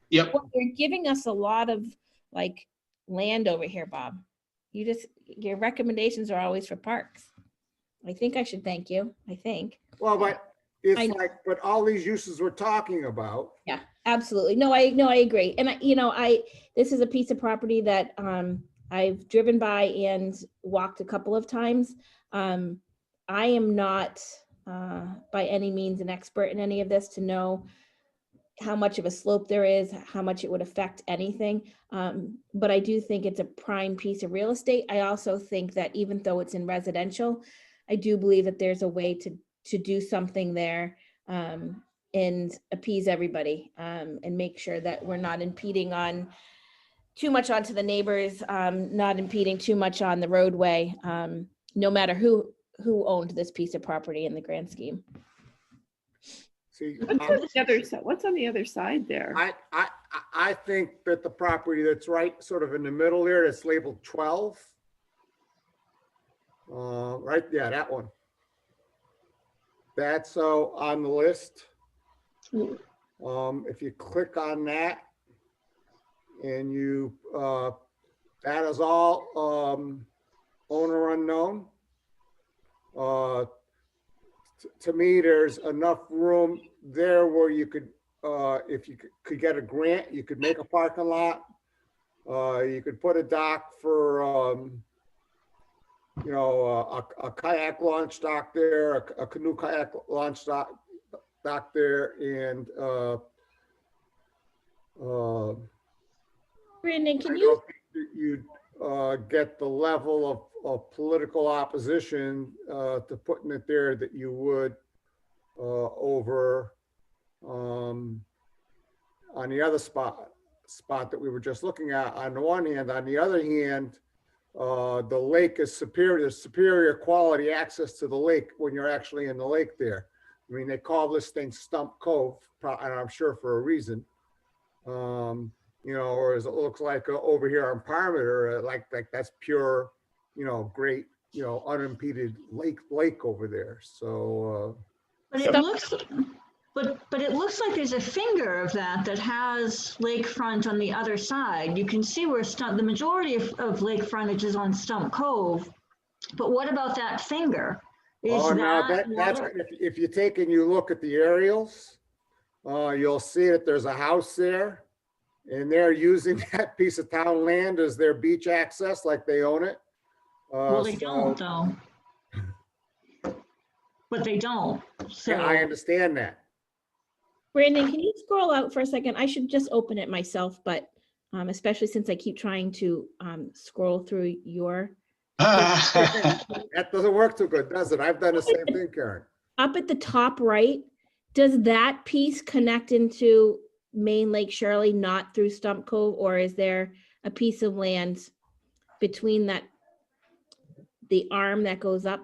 yep, Well, you're giving us a lot of like land over here, Bob. Your recommendations are always for parks. I think I should thank you. I think. Well, but I it's know. like, but all these uses we're talking about, Yeah, absolutely. No, I agree. And this is a piece of property that I've driven by and walked a couple of times. I am not by any means an expert in any of this to know how much of a slope there is, how much it would affect anything. But I do think it's a prime piece of real estate. I also think that even though it's in residential, I do believe that there's a way to do something there and appease everybody and make sure that we're not impeding on too much onto the neighbors, not impeding too much on the roadway, no matter who owned this piece of property in the grand scheme. see, What's on the other side there? I think that the property that's right sort of in the middle there, that's labeled 12. Right, yeah, that one. That's on the list. If you click on that and you, that is all owner unknown. To me, there's enough room there where you could, if you could get a grant, you could make a parking lot. You could put a dock for, a kayak launch dock there, a canoe kayak launch dock there, and Brandon, I can you? don't think that you'd get the level of political opposition to putting it there that you would over on the other spot that we were just looking at. On the one hand, on the other hand, the lake is superior quality access to the lake when you're actually in the lake there. I mean, they call this thing Stump Cove, and I'm sure for a reason. Or as it looks like over here on Parmenter, like that's pure, great, unimpeded lake over there. So. But it looks, but it looks like there's a finger of that has lakefront on the other side. You can see where the majority of lake frontage is on Stump Cove. But what about that finger? That's if you take and you look at the aerials, you'll see that there's a house there, and they're using that piece of town land as their beach access, like they own it. Well, they don't though. But they don't. So yeah, I understand that. Brandon, can you scroll out for a second? I should just open it myself, but especially since I keep trying to scroll through your. That doesn't work too good, does it? I've done the same thing, Karen. Up at the top right, does that piece connect into Main Lake Shirley, not through Stump Cove, or is there a piece of land between the arm that goes up,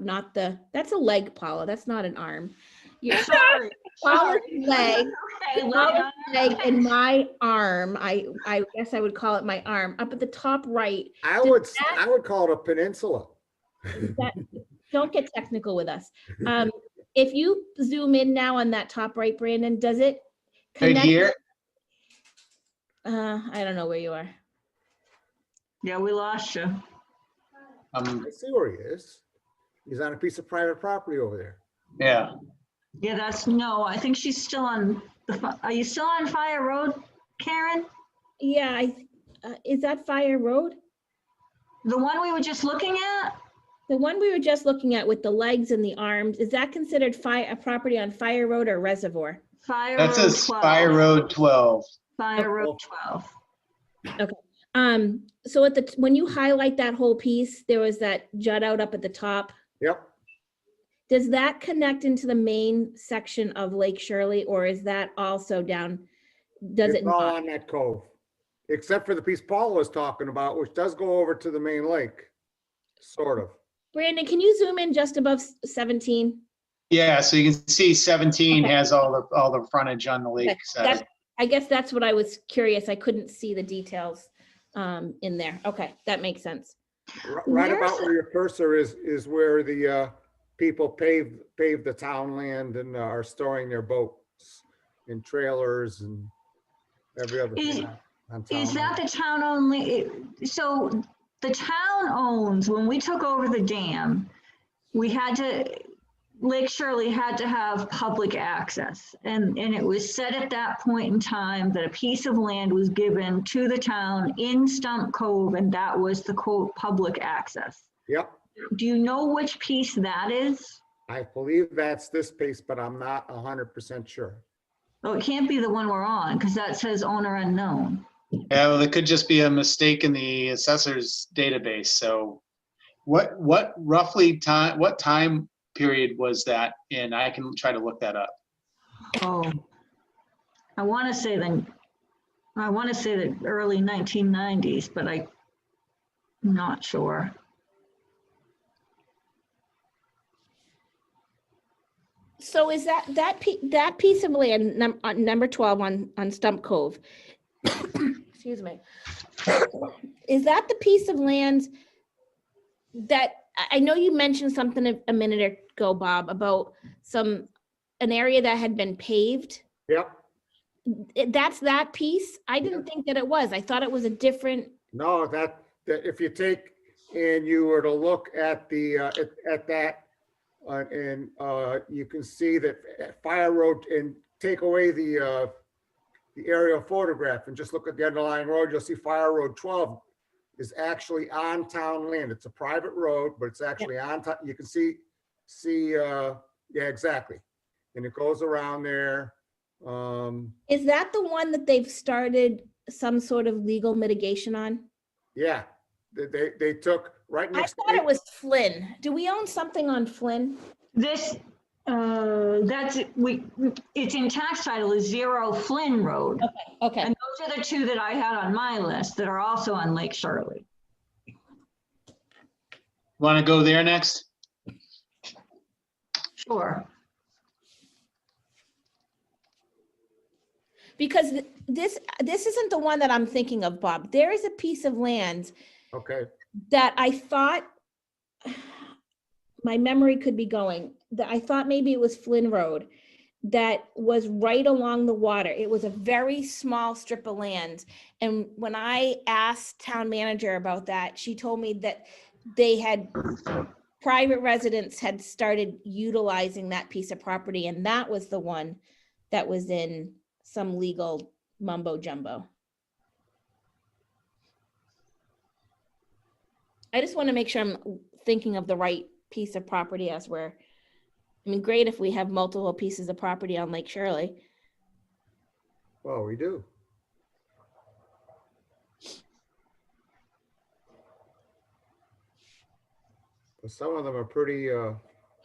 that's a leg, Paula, that's not an arm. sorry. Paula's leg, Okay, Paula's leg and my arm, I guess I would call it my arm, up at the top right. I would call it a peninsula. Don't get technical with us. If you zoom in now on that top right, Brandon, does it Right connect? here? I don't know where you are. Yeah, we lost you. I see where he is. He's on a piece of private property over there. Yeah. Yeah, no, I think she's still on are you still on Fire Road, Karen? Yeah, is that Fire Road? The one we were just looking at? The one we were just looking at with the legs and the arms, is that considered a property on Fire Road or Reservoir? Fire That's Road a 12. Fire Road 12. Fire Road 12. So when you highlight that whole piece, there was that jut out up at the top. Yep. Does that connect into the main section of Lake Shirley, or is that also down? Does it It's all not? on that cove, except for the piece Paul was talking about, which does go over to the main lake, sort of. Brandon, can you zoom in just above 17? Yeah, so you can see 17 Okay. has all the frontage on the lake Okay, side. I guess that's what I was curious. I couldn't see the details in there. Okay, that makes sense. Right Where's about where your cursor is where the people pave the town land and are storing their boats and trailers and every other thing on town Is that land. the town only? So the town owns, when we took over the dam, Lake Shirley had to have public access. And it was said at that point in time that a piece of land was given to the town in Stump Cove, and that was the quote, public access. Yep, Do you know which piece that is? I believe that's this piece, but I'm not 100% sure. Oh, it can't be the one we're on because that says owner unknown. Yeah, well, it could just be a mistake in the assessor's database. So what what time period was that in? I can try to look that up. Oh, I want to say the early 1990s, but I'm not sure. So is that piece of land, number 12 on Stump Cove? Excuse me. Is that the piece of land that, I know you mentioned something a minute ago, Bob, about an area that had been paved? Yep, That's that piece? I didn't think that it was. I thought it was a different. no, that if you take and you were to look at the, at that, and you can see that Fire Road, and take away the aerial photograph and just look at the underlying road, you'll see Fire Road 12 is actually on town land. It's a private road, but it's actually on, you can see, yeah, exactly. And it goes around there. Is that the one that they've started some sort of legal mitigation on? Yeah, they took right I next. thought it was Flynn. Do we own something on Flynn? This, it's in tax title is 0 Flynn Road. Okay. And those are the two that I had on my list that are also on Lake Shirley. Want to go there next? Sure. Because this isn't the one that I'm thinking of, Bob. There is a piece of land Okay, that I thought, my memory could be going, that I thought maybe it was Flynn Road, that was right along the water. It was a very small strip of land. And when I asked town manager about that, she told me that private residents had started utilizing that piece of property, and that was the one that was in some legal mumbo jumbo. I just want to make sure I'm thinking of the right piece of property as we're, I mean, great if we have multiple pieces of property on Lake Shirley. well, we do. But some of them are pretty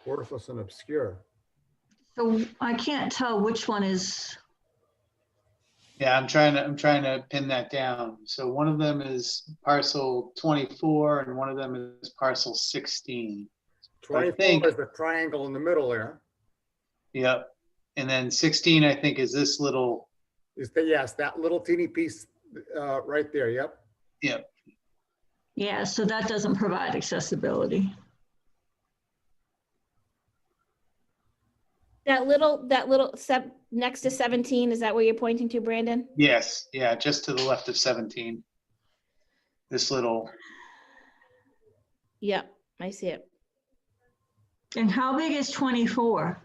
worthless and obscure. So I can't tell which one is, Yeah, I'm trying to pin that down. So one of them is parcel 24 and one of them is parcel 16. 24 is the triangle in the middle there. Yep. And then 16, I think, is this little, Yes, that little teeny piece right there, yep. yep. yeah, so that doesn't provide accessibility. That little next to 17, is that where you're pointing to, Brandon? Yes, yeah, just to the left of 17. This little, Yep, I see it. And how big is 24?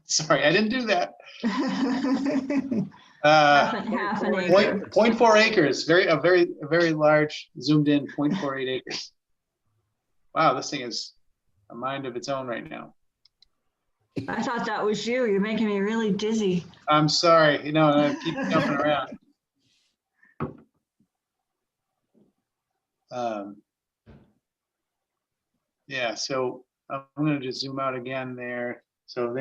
sorry, I didn't do that. Half an acre. 0.4 acres, a very large zoomed in 0.48 acres. Wow, this thing is a mind of its own right now. I thought that was you. You're making me really dizzy. I'm sorry, you know, I keep jumping around. Yeah, so I'm gonna just zoom out again there. So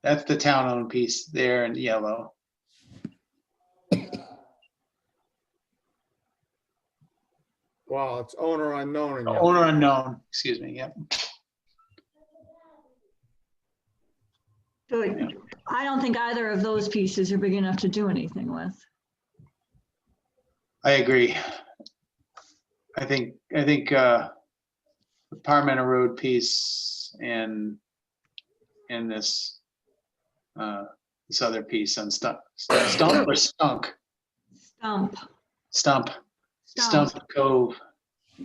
that's the town-owned piece there in yellow. Well, it's owner unknown. in yellow. Owner unknown, excuse me, yep. So I don't think either of those pieces are big enough to do anything with. I agree. I think the Parmenter Road piece and this this other piece on stump or stunk Stump. stump cove.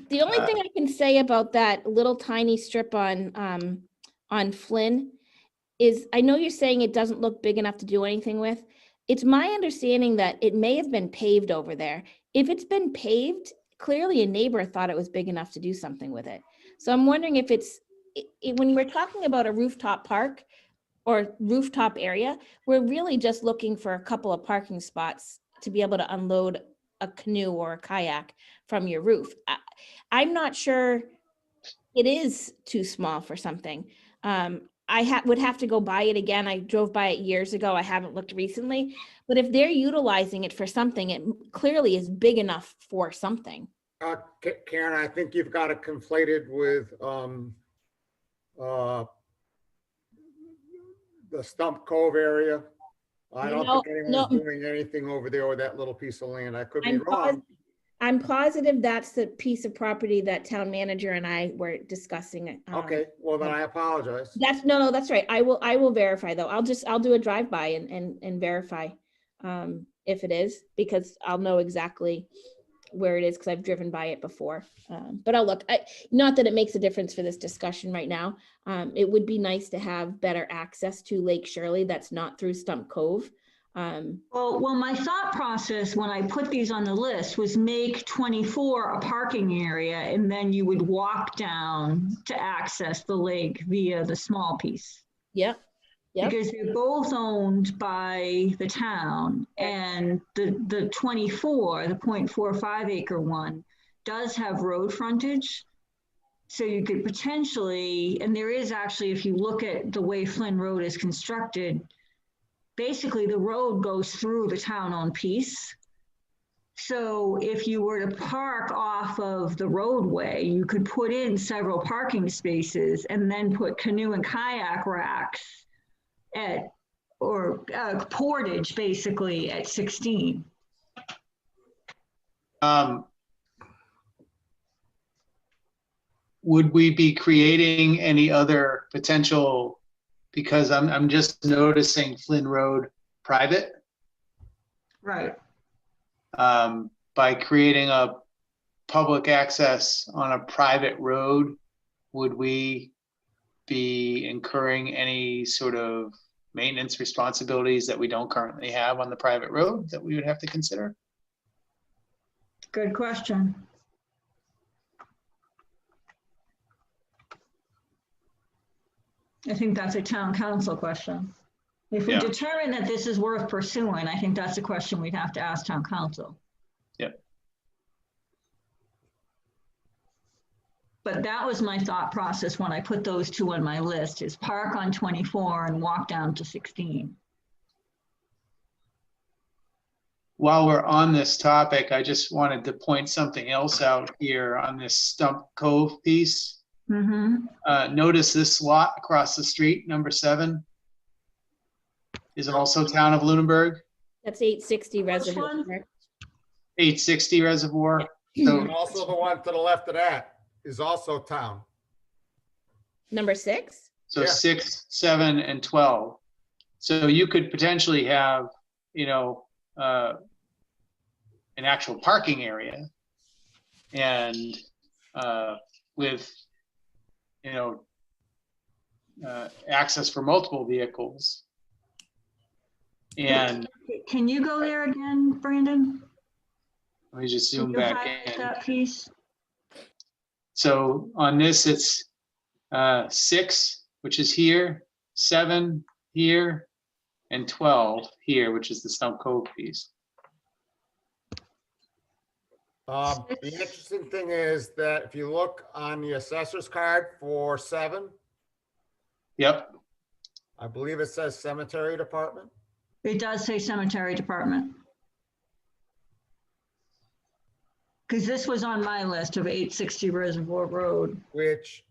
The only thing I can say about that little tiny strip on Flynn is, I know you're saying it doesn't look big enough to do anything with. It's my understanding that it may have been paved over there. If it's been paved, clearly a neighbor thought it was big enough to do something with it. So I'm wondering if when we're talking about a rooftop park or rooftop area, we're really just looking for a couple of parking spots to be able to unload a canoe or a kayak from your roof. I'm not sure it is too small for something. I would have to go by it again. I drove by it years ago. I haven't looked recently, but if they're utilizing it for something, it clearly is big enough for something. Karen, I think you've got it conflated with the Stump Cove area. I don't think anyone's doing anything over there with that little piece of land. I could be wrong. I'm positive that's the piece of property that town manager and I were discussing. Okay, well then I apologize. No, that's right. I will verify though. I'll do a drive-by and verify if it is, because I'll know exactly where it is because I've driven by it before. But I'll look. Not that it makes a difference for this discussion right now. It would be nice to have better access to Lake Shirley that's not through Stump Cove. Well, my thought process when I put these on the list was make 24 a parking area, and then you would walk down to access the lake via the small piece. Yep. Because they're both owned by the town, and the 24, the 0.45 acre one, does have road frontage. So you could potentially, and there is actually, if you look at the way Flynn Road is constructed, basically the road goes through the town-owned piece. So if you were to park off of the roadway, you could put in several parking spaces and then put canoe and kayak racks portage basically at 16. Would we be creating any other potential, because I'm just noticing Flynn Road private. Right. By creating a public access on a private road, would we be incurring any sort of maintenance responsibilities that we don't currently have on the private road that we would have to consider? Good question. I think that's a town council question. If we determine that this is worth pursuing, I think that's a question we'd have to ask town council. Yep. But that was my thought process when I put those two on my list, is park on 24 and walk down to 16. While we're on this topic, I just wanted to point something else out here on this Stump Cove piece. Notice this lot across the street, number 7, is also town of Lunenburg. That's 860 Reservoir. 860 Reservoir. So, and also the one to the left of that is also town. Number 6? So 6, 7, and 12. So you could potentially have, an actual parking area, and with access for multiple vehicles. And can you go there again, Brandon? let me just zoom back in. That piece. So on this, it's 6, which is here, 7 here, and 12 here, which is the Stump Cove piece. The interesting thing is that if you look on the assessor's card for 7, Yep. I believe it says cemetery department. It does say cemetery department. Because this was on my list of 860 Reservoir Road. Which,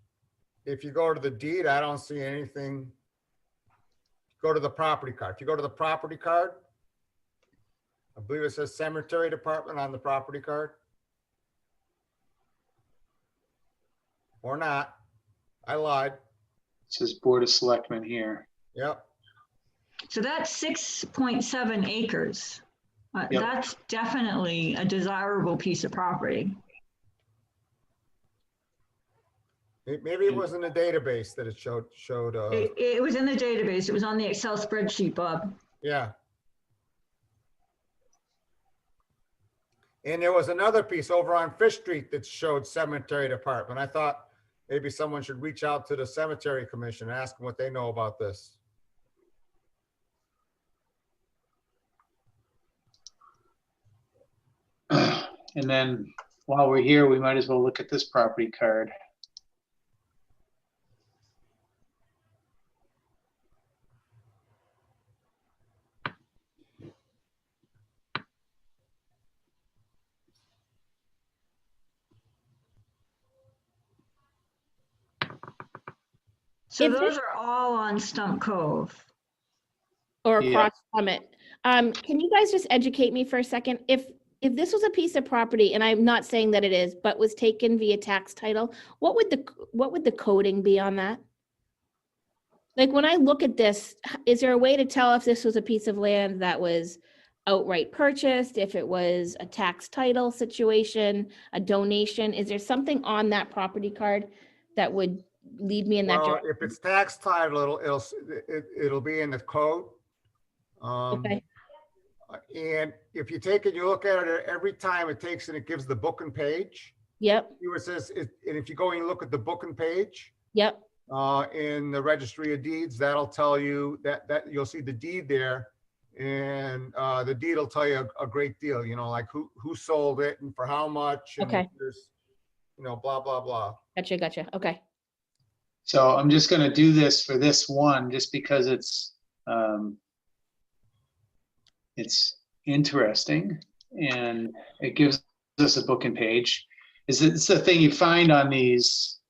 if you go to the deed, I don't see anything. Go to the property card. If you go to the property card, I believe it says cemetery department on the property card. Or not. I lied. It says Board of Selectmen here. Yep. So that's 6.7 acres. Yep. That's definitely a desirable piece of property. Maybe it was in the database that it showed. It was in the database. It was on the Excel spreadsheet, Bob. Yeah. And there was another piece over on Fish Street that showed cemetery department. I thought maybe someone should reach out to the cemetery commission and ask them what they know about this. And then while we're here, we might as well look at this property card. So If those are all on Stump Cove. Or Yeah. across from it. Can you guys just educate me for a second? If this was a piece of property, and I'm not saying that it is, but was taken via tax title, what would the coding be on that? Like when I look at this, is there a way to tell if this was a piece of land that was outright purchased, if it was a tax title situation, a donation? Is there something on that property card that would lead me in that Well, direction? if it's tax title, it'll be in the code. Okay, And if you take it, you look at it every time it takes and it gives the book and page. yep, See where it says, and if you go and you look at the book and page yep, in the registry of deeds, that'll tell you that you'll see the deed there. And the deed will tell you a great deal, you know, like who sold it and for how much. And Okay. there's, you know, blah, blah, blah. gotcha, okay. So I'm just gonna do this for this one, just because it's interesting and it gives us a book and page. It's the thing you find on these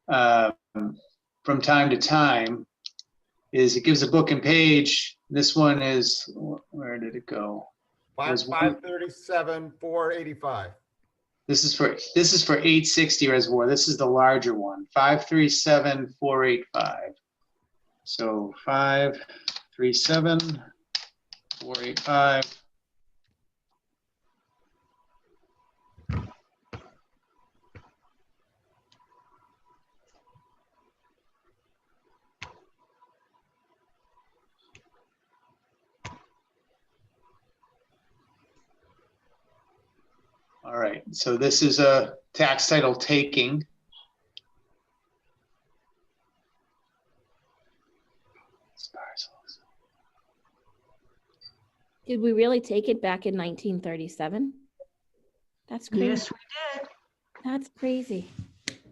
from time to time, is it gives a book and page. This one is, where did it go? There's one- 537, 485. This is for 860 Reservoir. This is the larger one, 537 485. So 537 485. All right, so this is a tax title taking. Did we really take it back in 1937? That's crazy. Yes, we did. That's crazy.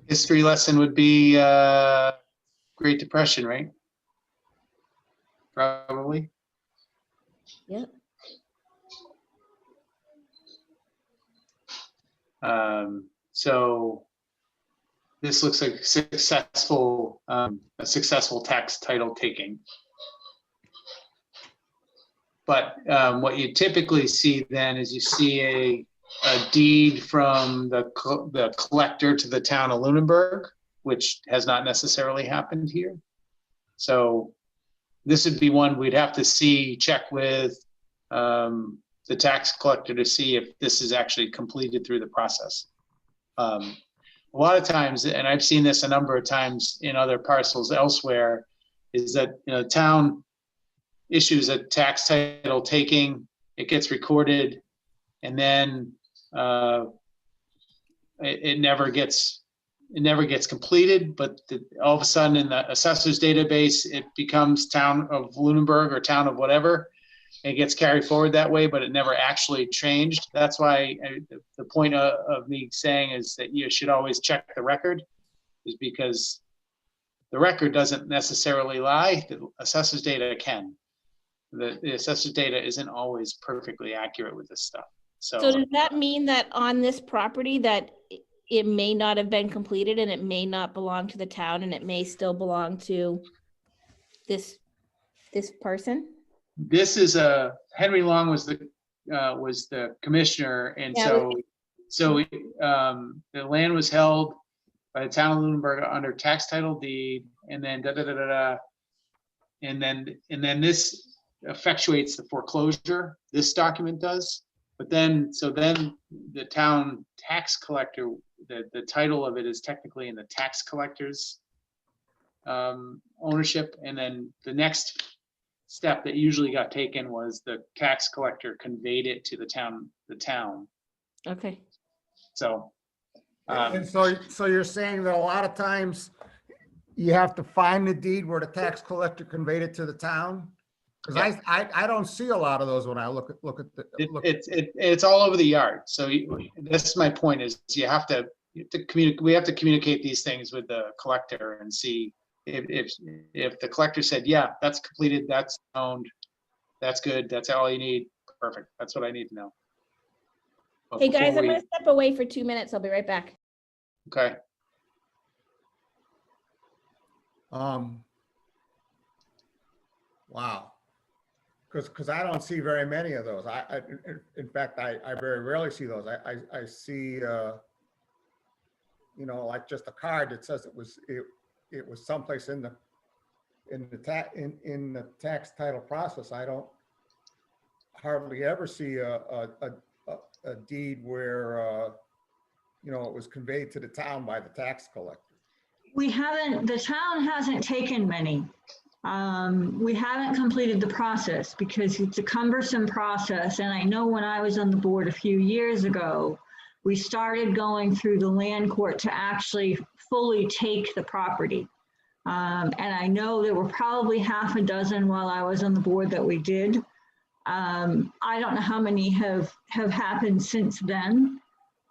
History lesson would be Great Depression, right? Probably. Yep. So this looks like a successful tax title taking. But what you typically see then is you see a deed from the collector to the town of Lunenburg, which has not necessarily happened here. So this would be one we'd have to check with the tax collector to see if this is actually completed through the process. A lot of times, and I've seen this a number of times in other parcels elsewhere, is that, you know, town issues a tax title taking, it gets recorded, and then it never gets it never gets completed, but all of a sudden in the assessor's database, it becomes town of Lunenburg or town of whatever. It gets carried forward that way, but it never actually changed. That's why the point of me saying is that you should always check the record, is because the record doesn't necessarily lie. The assessor's data can. The assessor's data isn't always perfectly accurate with this stuff. So So does that mean that on this property that it may not have been completed and it may not belong to the town and it may still belong to this person? this is Henry Long was the commissioner, and Yeah, the land was held by the town of Lunenburg under tax title deed, and then and then this effectuates the foreclosure. This document does, but then the town tax collector, the title of it is technically in the tax collector's ownership, and then the next step that usually got taken was the tax collector conveyed it to the town. Okay. So And so you're saying that a lot of times you have to find the deed where the tax collector conveyed it to the town? Because I don't see a lot of those when I look at the. it's all over the yard. So this is my point, is we have to communicate these things with the collector and see if the collector said, yeah, that's completed, that's owned, that's good, that's all you need, perfect. That's what I need to know. But Hey guys, before I'm gonna step away for 2 minutes. I'll be right back. Okay. Wow. Because I don't see very many of those. In fact, I very rarely see those. I see, like just a card that says it was someplace in the tax title process. I don't hardly ever see a deed where it was conveyed to the town by the tax collector. The town hasn't taken many. We haven't completed the process because it's a cumbersome process. And I know when I was on the board a few years ago, we started going through the land court to actually fully take the property. And I know there were probably half a dozen while I was on the board that we did. I don't know how many have happened since then.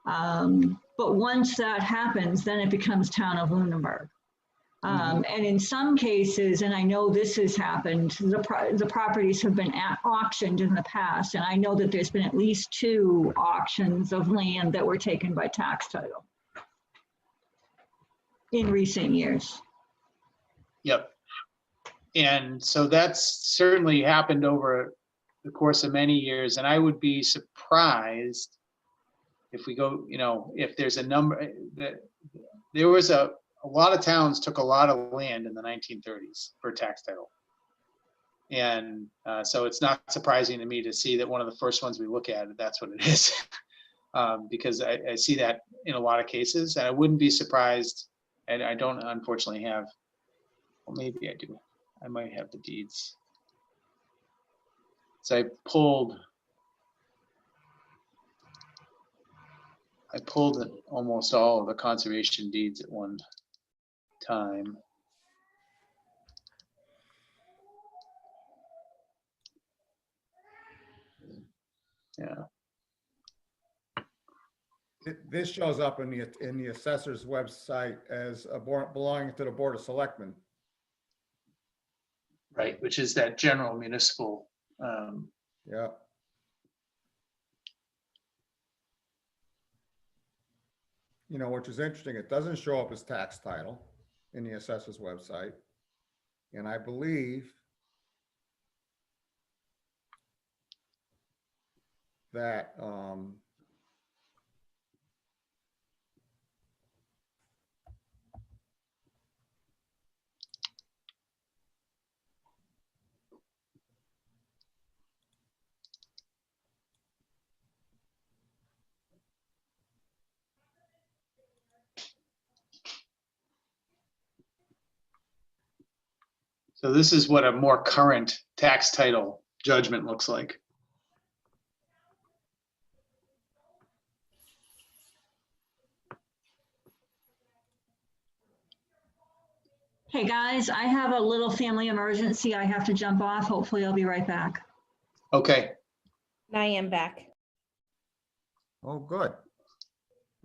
But once that happens, then it becomes town of Lunenburg. And in some cases, and I know this has happened, the properties have been auctioned in the past. And I know that there's been at least 2 auctions of land that were taken by tax title in recent years. Yep. And so that's certainly happened over the course of many years. And I would be surprised if we go, if there's a number that there was a lot of towns took a lot of land in the 1930s for tax title. And so it's not surprising to me to see that one of the first ones we look at, that's what it is. Because I see that in a lot of cases, and I wouldn't be surprised, and I don't unfortunately have, well, maybe I do. I might have the deeds. So I pulled almost all of the conservation deeds at one time. Yeah. This shows up in the assessor's website as belonging to the Board of Selectmen. Right, which is that general municipal. Yeah. Which is interesting. It doesn't show up as tax title in the assessor's website. And I believe that so this is what a more current tax title judgment looks like. Hey, guys, I have a little family emergency. I have to jump off. Hopefully I'll be right back. Okay. I am back. Oh, good.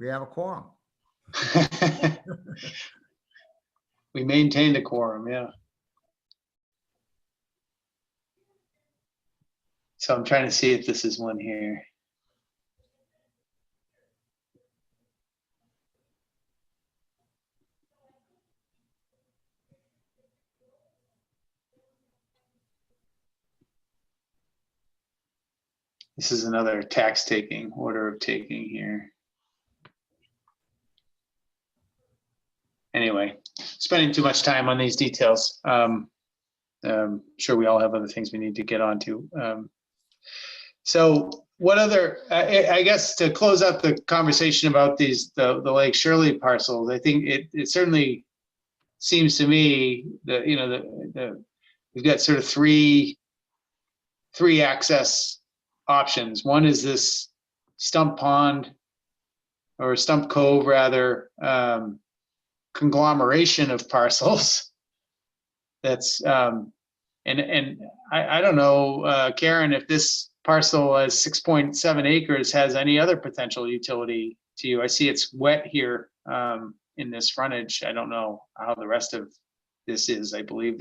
We have a quorum. We maintained a quorum, yeah. So I'm trying to see if this is one here. This is another tax taking, order of taking here. Anyway, spending too much time on these details. Sure we all have other things we need to get onto. So what other, I guess to close out the conversation about the Lake Shirley parcels, I think it certainly seems to me that, you know, we've got sort of three access options. One is this Stump Pond, or Stump Cove rather, conglomeration of parcels. That's and I don't know, Karen, if this parcel as 6.7 acres has any other potential utility to you. I see it's wet here in this frontage. I don't know how the rest of this is. I believe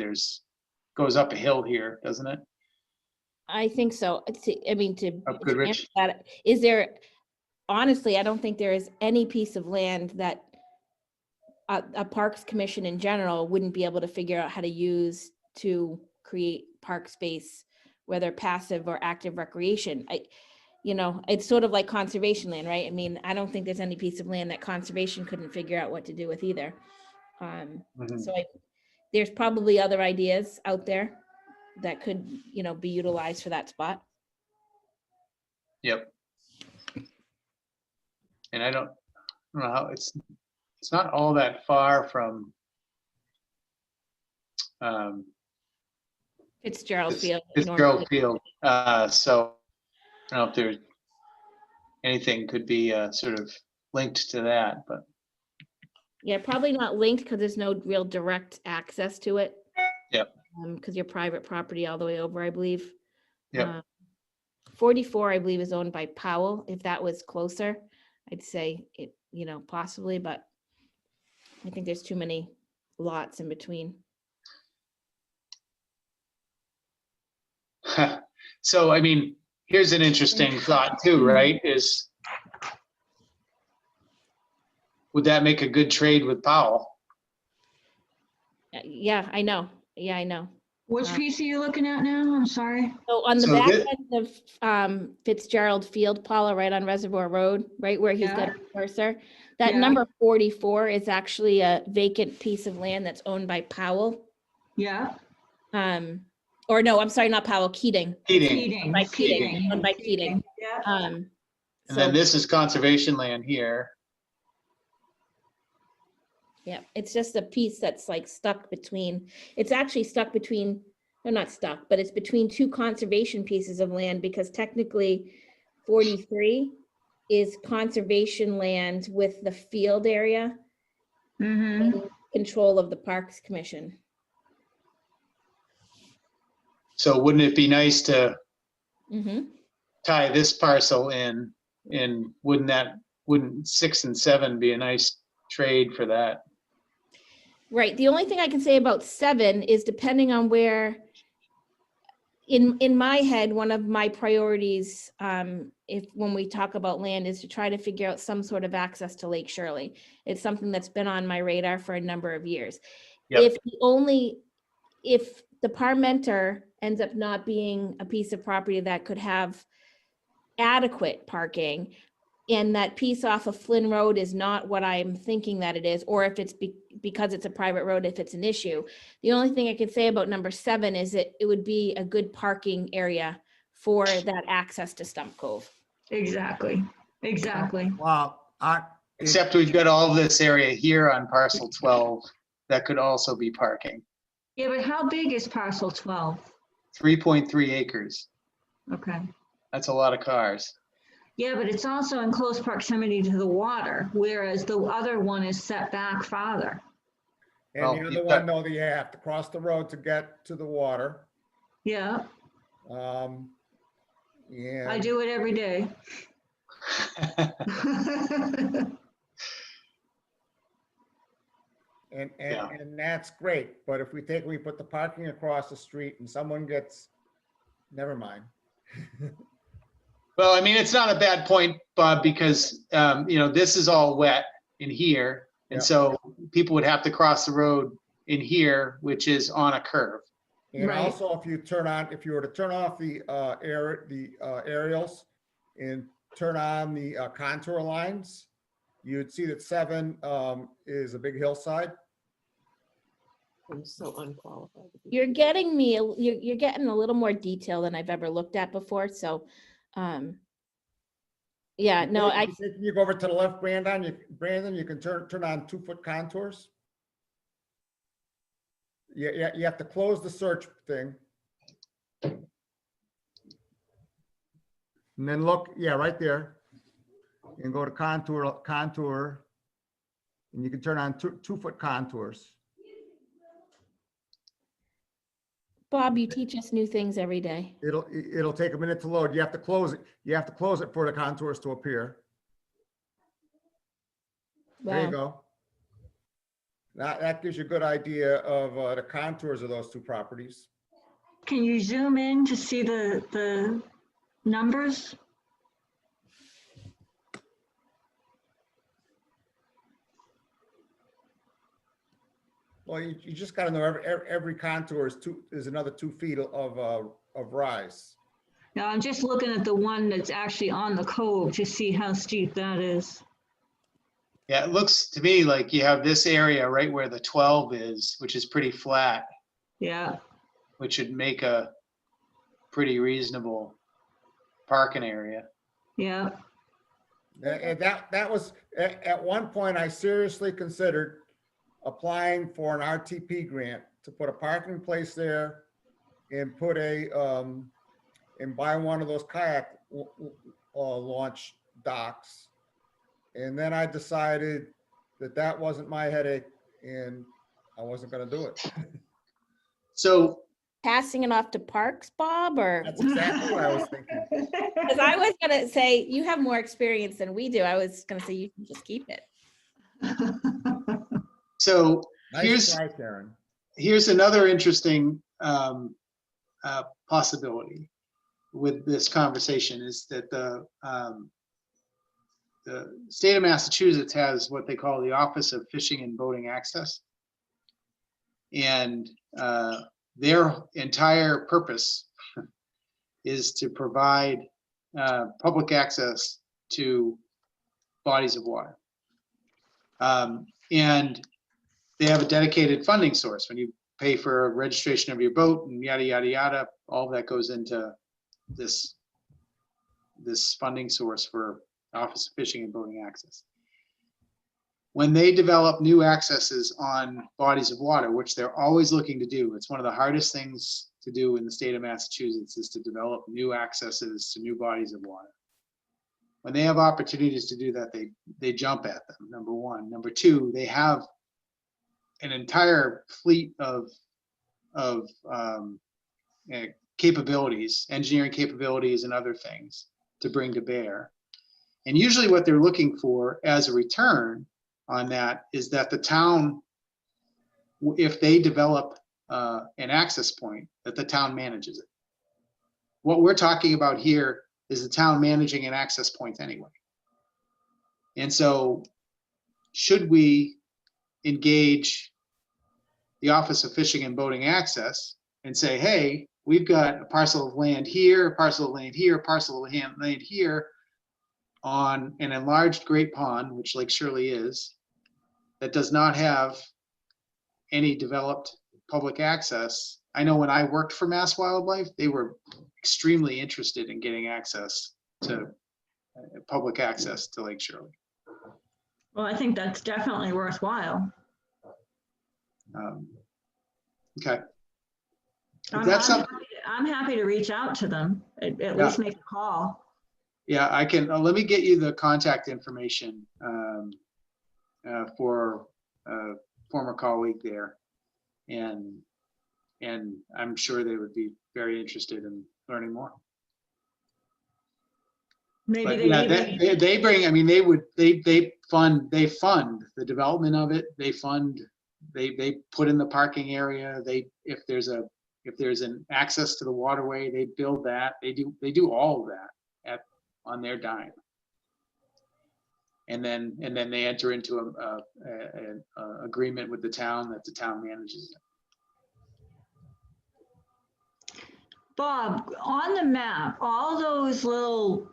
goes up a hill here, doesn't it? I think so. I mean, to Up Goodrich. answer that, is there, honestly, I don't think there is any piece of land that a Parks Commission in general wouldn't be able to figure out how to use to create park space, whether passive or active recreation. You know, it's sort of like conservation land, right? I mean, I don't think there's any piece of land that conservation couldn't figure out what to do with either. So there's probably other ideas out there that could, you know, be utilized for that spot. Yep. And I don't know how it's not all that far from Fitzgerald Field. Fitzgerald Field. So I don't know if there's anything could be sort of linked to that, but Yeah, probably not linked because there's no real direct access to it. Yep. Because you're private property all the way over, I believe. Yep. 44, I believe, is owned by Powell. If that was closer, I'd say it, you know, possibly, but I think there's too many lots in between. So, I mean, here's an interesting thought too, right? Is would that make a good trade with Powell? Yeah, I know. Yeah, I know. Which piece are you looking at now? I'm sorry. So on the So back thi- end of Fitzgerald Field, Paula, right on Reservoir Road, right where he's got Yeah. a cursor, that Yeah. number 44 is actually a vacant piece of land that's owned by Powell. Yeah. Or no, I'm sorry, not Powell, Keating. Keating. By Keating, owned by Keating. Yeah. And So, then this is conservation land here. yeah, it's just a piece that's like stuck between, it's actually stuck between, they're not stuck, but it's between two conservation pieces of land because technically 43 is conservation land with the field area Mm-hmm. in control of the Parks Commission. So wouldn't it be nice to Mhm. tie this parcel in, and wouldn't 6 and 7 be a nice trade for that? Right. The only thing I can say about 7 is depending on where, in my head, one of my priorities, when we talk about land, is to try to figure out some sort of access to Lake Shirley. It's something that's been on my radar for a number of years. Yep. If the Parmenter ends up not being a piece of property that could have adequate parking, and that piece off of Flynn Road is not what I'm thinking that it is, or if it's because it's a private road, if it's an issue. The only thing I can say about number 7 is it would be a good parking area for that access to Stump Cove. Exactly. Exactly. Well, Except we've got all this area here on parcel 12 that could also be parking. Yeah, but how big is parcel 12? 3.3 acres. Okay. That's a lot of cars. Yeah, but it's also in close proximity to the water, whereas the other one is set back farther. And Well, the other you've one, got- no, that you have to cross the road to get to the water. Yeah, I And do it every day. Yeah. and that's great. But if we put the parking across the street and someone gets, never mind. Well, I mean, it's not a bad point, Bob, because, this is all wet in here. And Yeah. so people would have to cross the road in here, which is on a curve. And Right. also, if you were to turn off the aerials and turn on the contour lines, you'd see that 7 is a big hillside. I'm so unqualified. to be- You're getting me, you're getting a little more detail than I've ever looked at before, so, yeah, no, You go over to the left, Brandon, you can turn on 2-foot contours. Yeah, you have to close the search thing. And then look, yeah, right there. And go to contour. And you can turn on 2-foot contours. Bob, you teach us new things every day. It'll take a minute to load. You have to close it. You have to close it for the contours to appear. There you Wow. go. That gives you a good idea of the contours of those 2 properties. Can you zoom in to see the numbers? Well, you just got to know every contour is another 2 feet of rise. Now, I'm just looking at the one that's actually on the cove to see how steep that is. Yeah, it looks to me like you have this area right where the 12 is, which is pretty flat, Yeah, which would make a pretty reasonable parking area. yeah. And that was, at one point, I seriously considered applying for an RTP grant to put a parking place there and put and buy one of those kayak launch docks. And then I decided that wasn't my headache and I wasn't gonna do it. So, Passing it off to Parks, Bob, or? That's exactly what I was thinking. Because I was gonna say, you have more experience than we do. I was gonna say you can just keep it. so Nice here's, try, Karen. here's another interesting possibility with this conversation is that the state of Massachusetts has what they call the Office of Fishing and Boating Access. And their entire purpose is to provide public access to bodies of water. And they have a dedicated funding source. When you pay for a registration of your boat and yada, yada, yada, all that goes into this funding source for Office of Fishing and Boating Access. When they develop new accesses on bodies of water, which they're always looking to do, it's one of the hardest things to do in the state of Massachusetts is to develop new accesses to new bodies of water. When they have opportunities to do that, they jump at them, number one. Number two, they have an entire fleet of capabilities, engineering capabilities and other things to bring to bear. And usually what they're looking for as a return on that is that the town, if they develop an access point, that the town manages it. What we're talking about here is the town managing an access point anyway. And so should we engage the Office of Fishing and Boating Access and say, hey, we've got a parcel of land here, a parcel of land here, a parcel of land here on an enlarged Great Pond, which Lake Shirley is, that does not have any developed public access. I know when I worked for Mass Wildlife, they were extremely interested in getting access to public access to Lake Shirley. Well, I think that's definitely worthwhile. Okay. I'm That's happy, something. I'm happy to reach out to them, at least make a call. Yeah, I can. Let me get you the contact information for former colleague there. And I'm sure they would be very interested in learning more. Maybe But they yeah, even, they bring, I mean, they fund the development of it. They put in the parking area. If there's an access to the waterway, they build that. They do all of that on their dime. And then they enter into an agreement with the town that the town manages. Bob, on the map, all those little,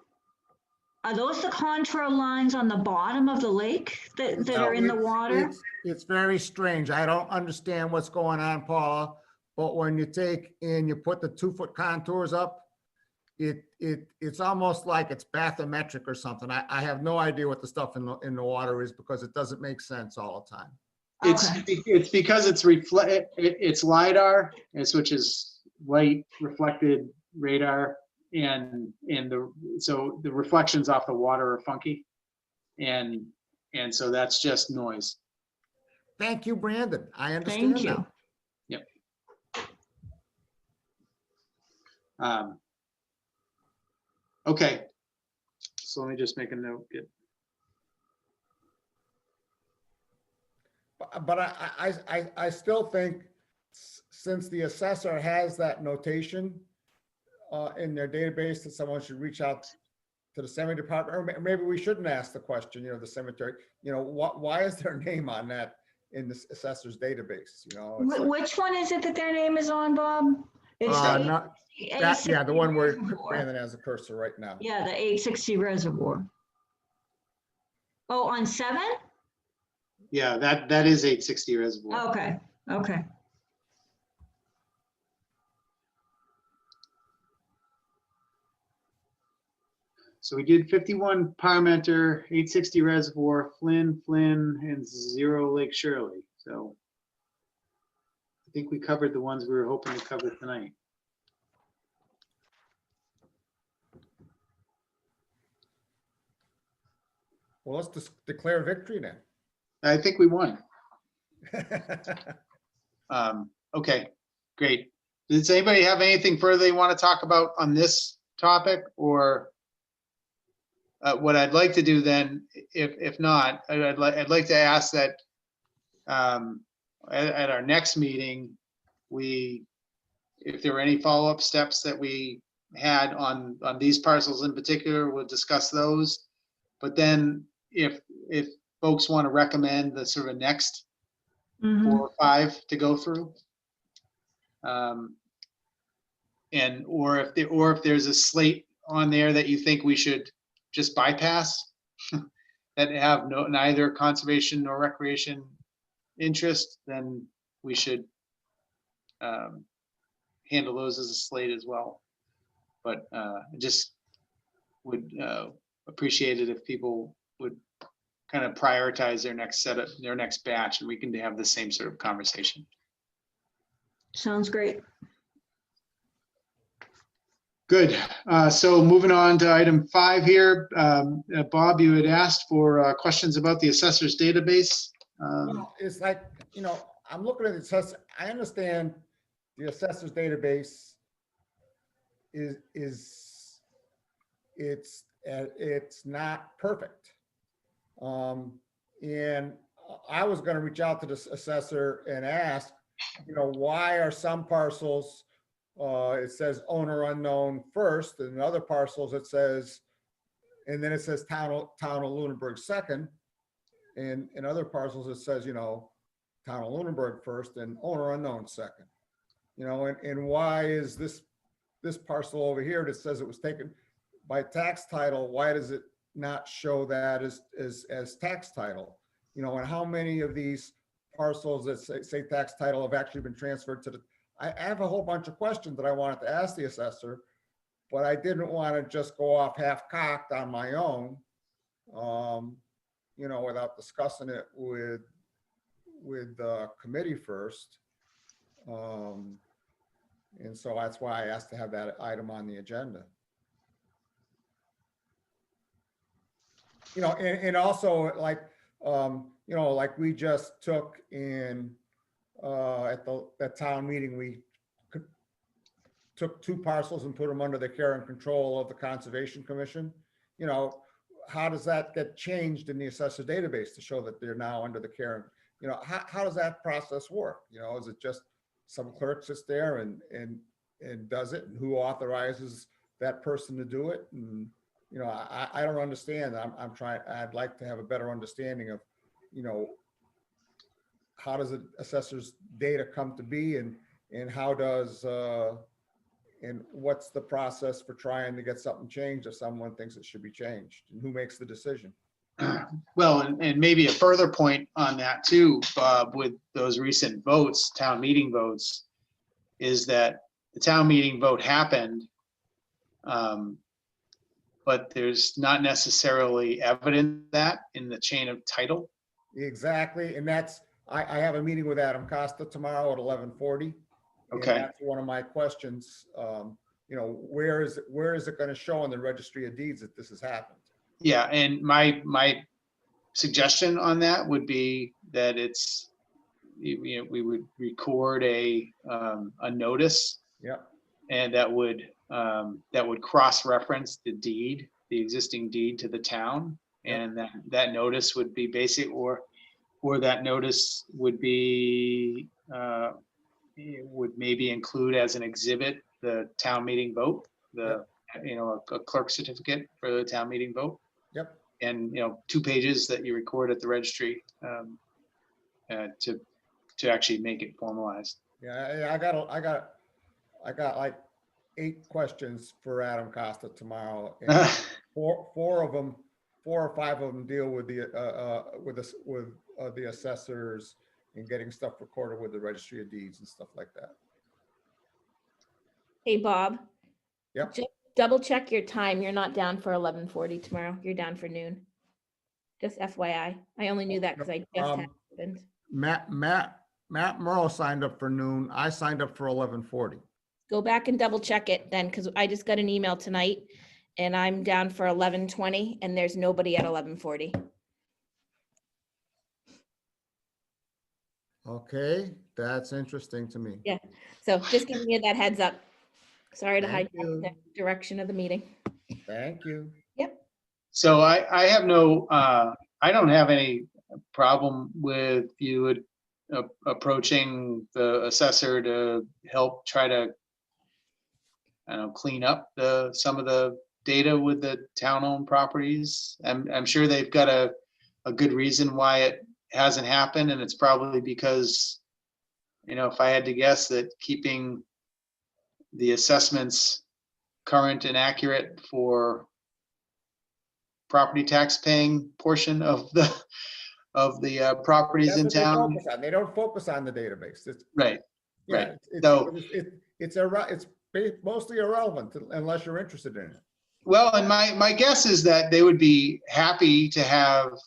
are those the contour lines on the bottom of the lake that are in the water? It's very strange. I don't understand what's going on, Paula, but when you take and you put the 2-foot contours up, it's almost like it's bathymetric or something. I have no idea what the stuff in the water is because it doesn't make sense all the time. It's because it's it's LiDAR, which is light reflected radar, and so the reflections off the water are funky, and so that's just noise. Thank you, Brandon. I understand Thank you. Yep. Okay, so let me just make a note. But I still think since the assessor has that notation in their database that someone should reach out to the cemetery department, or maybe we shouldn't ask the question, the cemetery, why is their name on that in the assessor's database? Which one is it that their name is on, Bob? It's yeah, the one where Brandon has a cursor right now. Yeah, the 860 reservoir. Oh, on 7? Yeah, that is 860 reservoir. Okay. So we did 51 Parmenter, 860 reservoir, Flynn, and 0 Lake Shirley. So I think we covered the ones we were hoping to cover tonight. Well, let's just declare victory then. I think we won. Okay, great. Does anybody have anything further they want to talk about on this topic, or what I'd like to do then, if not, I'd like to ask that at our next meeting, if there were any follow-up steps that we had on these parcels in particular, we'll discuss those. But then if folks want to recommend the sort of next 4 or 5 to go through, or if there's a slate on there that you think we should just bypass that have neither conservation nor recreation interest, then we should handle those as a slate as well. But I just would appreciate it if people would kind of prioritize their next batch, and we can have the same sort of conversation. Sounds great. Good. So moving on to item 5 here. Bob, you had asked for questions about the assessor's database. It's like, I'm looking at the assessor. I understand the assessor's database it's not perfect. And I was going to reach out to the assessor and ask, why are some parcels, it says owner unknown first, and in other parcels it says, and then it says town of Lunenburg second, and in other parcels it says, town of Lunenburg first and owner unknown second. And why is this parcel over here that says it was taken by tax title, why does it not show that as tax title? And how many of these parcels that say tax title have actually been transferred to I have a whole bunch of questions that I wanted to ask the assessor, but I didn't want to just go off half-cocked on my own, without discussing it with the committee first. And so that's why I asked to have that item on the agenda. And also, like, you know, like we just took in, at that town meeting, we took 2 parcels and put them under the care and control of the Conservation Commission. You know, how does that get changed in the assessor database to show that they're now under the care? You know, how does that process work? You know, is it just some clerk sits there and does it? And who authorizes that person to do it? And, you know, I don't understand. I'd like to have a better understanding of, you know, how does an assessor's data come to be, and how does, and what's the process for trying to get something changed if someone thinks it should be changed, and who makes the decision? Well, and maybe a further point on that too, Bob, with those recent votes, town meeting votes, is that the town meeting vote happened, but there's not necessarily evidence of that in the chain of title. Exactly, and that's, I have a meeting with Adam Costa tomorrow at 11:40. Okay. And that's one of my questions. You know, where is it going to show on the registry of deeds that this has happened? Yeah, and my suggestion on that would be that it's, you know, we would record a notice, Yeah, and that would cross-reference the deed, the existing deed to the town, Yep. and that notice would be basic, or that notice would be it would maybe include as an exhibit the town meeting vote, you know, a clerk certificate for the town meeting vote. Yep. And, you know, 2 pages that you record at the registry to actually make it formalized. yeah. I got like 8 questions for Adam Costa tomorrow. And four or five of them deal with the assessors and getting stuff recorded with the registry of deeds and stuff like that. Hey, Bob. Yep. Just double check your time. You're not down for 11:40 tomorrow. You're down for noon. Just FYI. I only knew that because I just had it opened. Matt Merle signed up for noon. I signed up for 11:40. Go back and double check it then, because I just got an email tonight and I'm down for 11:20 and there's nobody at 11:40. Okay, that's interesting to me. Yeah. So just giving you that heads up. Sorry to Thank hijack you. the direction of the meeting. Thank you. So I have no, I don't have any problem with you approaching the assessor to help try to, I don't know, clean up some of the data with the town-owned properties. I'm sure they've got a good reason why it hasn't happened, and it's probably because, you know, if I had to guess, that keeping the assessments current and accurate for property tax paying portion of the properties That's in what they town. focus on. They don't focus on the database. It's, Right. yeah, Right. it's mostly irrelevant unless you're interested in it. Well, and my guess is that they would be happy to have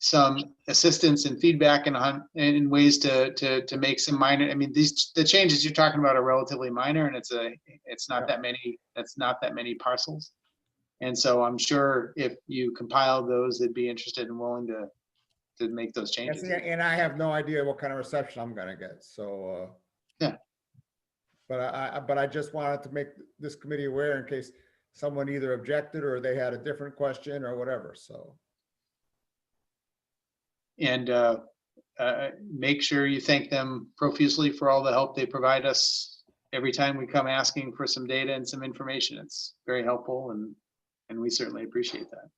some assistance and feedback in ways to make some minor. I mean, the changes you're talking about are relatively minor, and it's not that many parcels. And so I'm sure if you compile those, they'd be interested and willing to make those changes. And I have no idea what kind of reception I'm gonna get, so. Yeah. But I just wanted to make this committee aware in case someone either objected or they had a different question or whatever, so. And make sure you thank them profusely for all the help they provide us every time we come asking for some data and some information. It's very helpful, and we certainly appreciate that.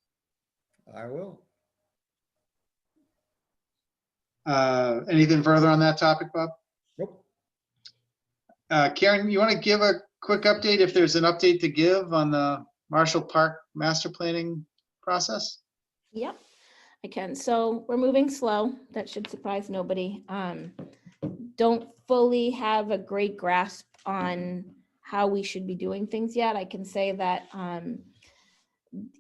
I will. Anything further on that topic, Bob? Nope. Karen, you want to give a quick update if there's an update to give on the Marshall Park master planning process? Yep, I can. So we're moving slow. That should surprise nobody. Don't fully have a great grasp on how we should be doing things yet. I can say that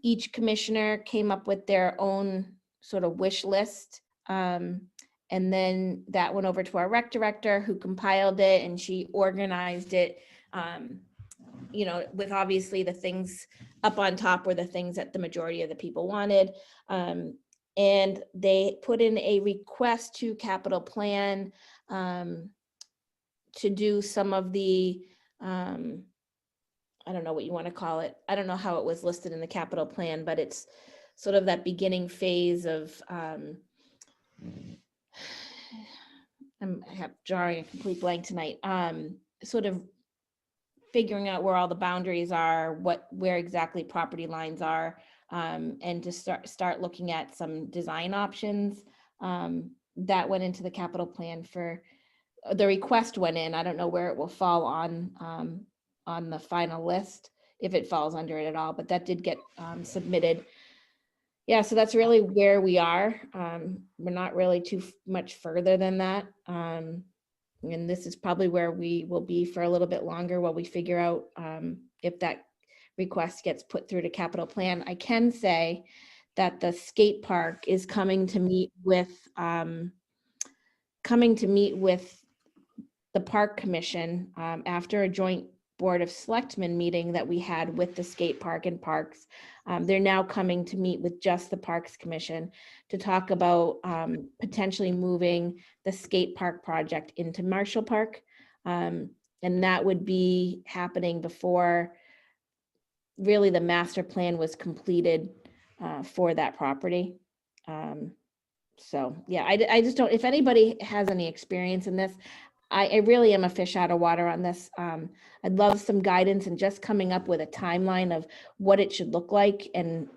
each commissioner came up with their own sort of wish list. And then that went over to our rec director, who compiled it, and she organized it, you know, with obviously the things up on top were the things that the majority of the people wanted. And they put in a request to capital plan to do some of the, I don't know what you want to call it. I don't know how it was listed in the capital plan, but it's sort of that beginning phase of, I have drawing a complete blank tonight, sort of figuring out where all the boundaries are, where exactly property lines are, and to start looking at some design options. That went into the capital plan for, the request went in. I don't know where it will fall on the final list, if it falls under it at all, but that did get submitted. Yeah, so that's really where we are. We're not really too much further than that. And this is probably where we will be for a little bit longer while we figure out if that request gets put through to capital plan. I can say that the skate park is coming to meet with the park commission after a joint Board of Selectmen meeting that we had with the skate park and parks. They're now coming to meet with just the Parks Commission to talk about potentially moving the skate park project into Marshall Park. And that would be happening before really the master plan was completed for that property. So yeah, I just don't, if anybody has any experience in this, I really am a fish out of water on this. I'd love some guidance and just coming up with a timeline of what it should look like and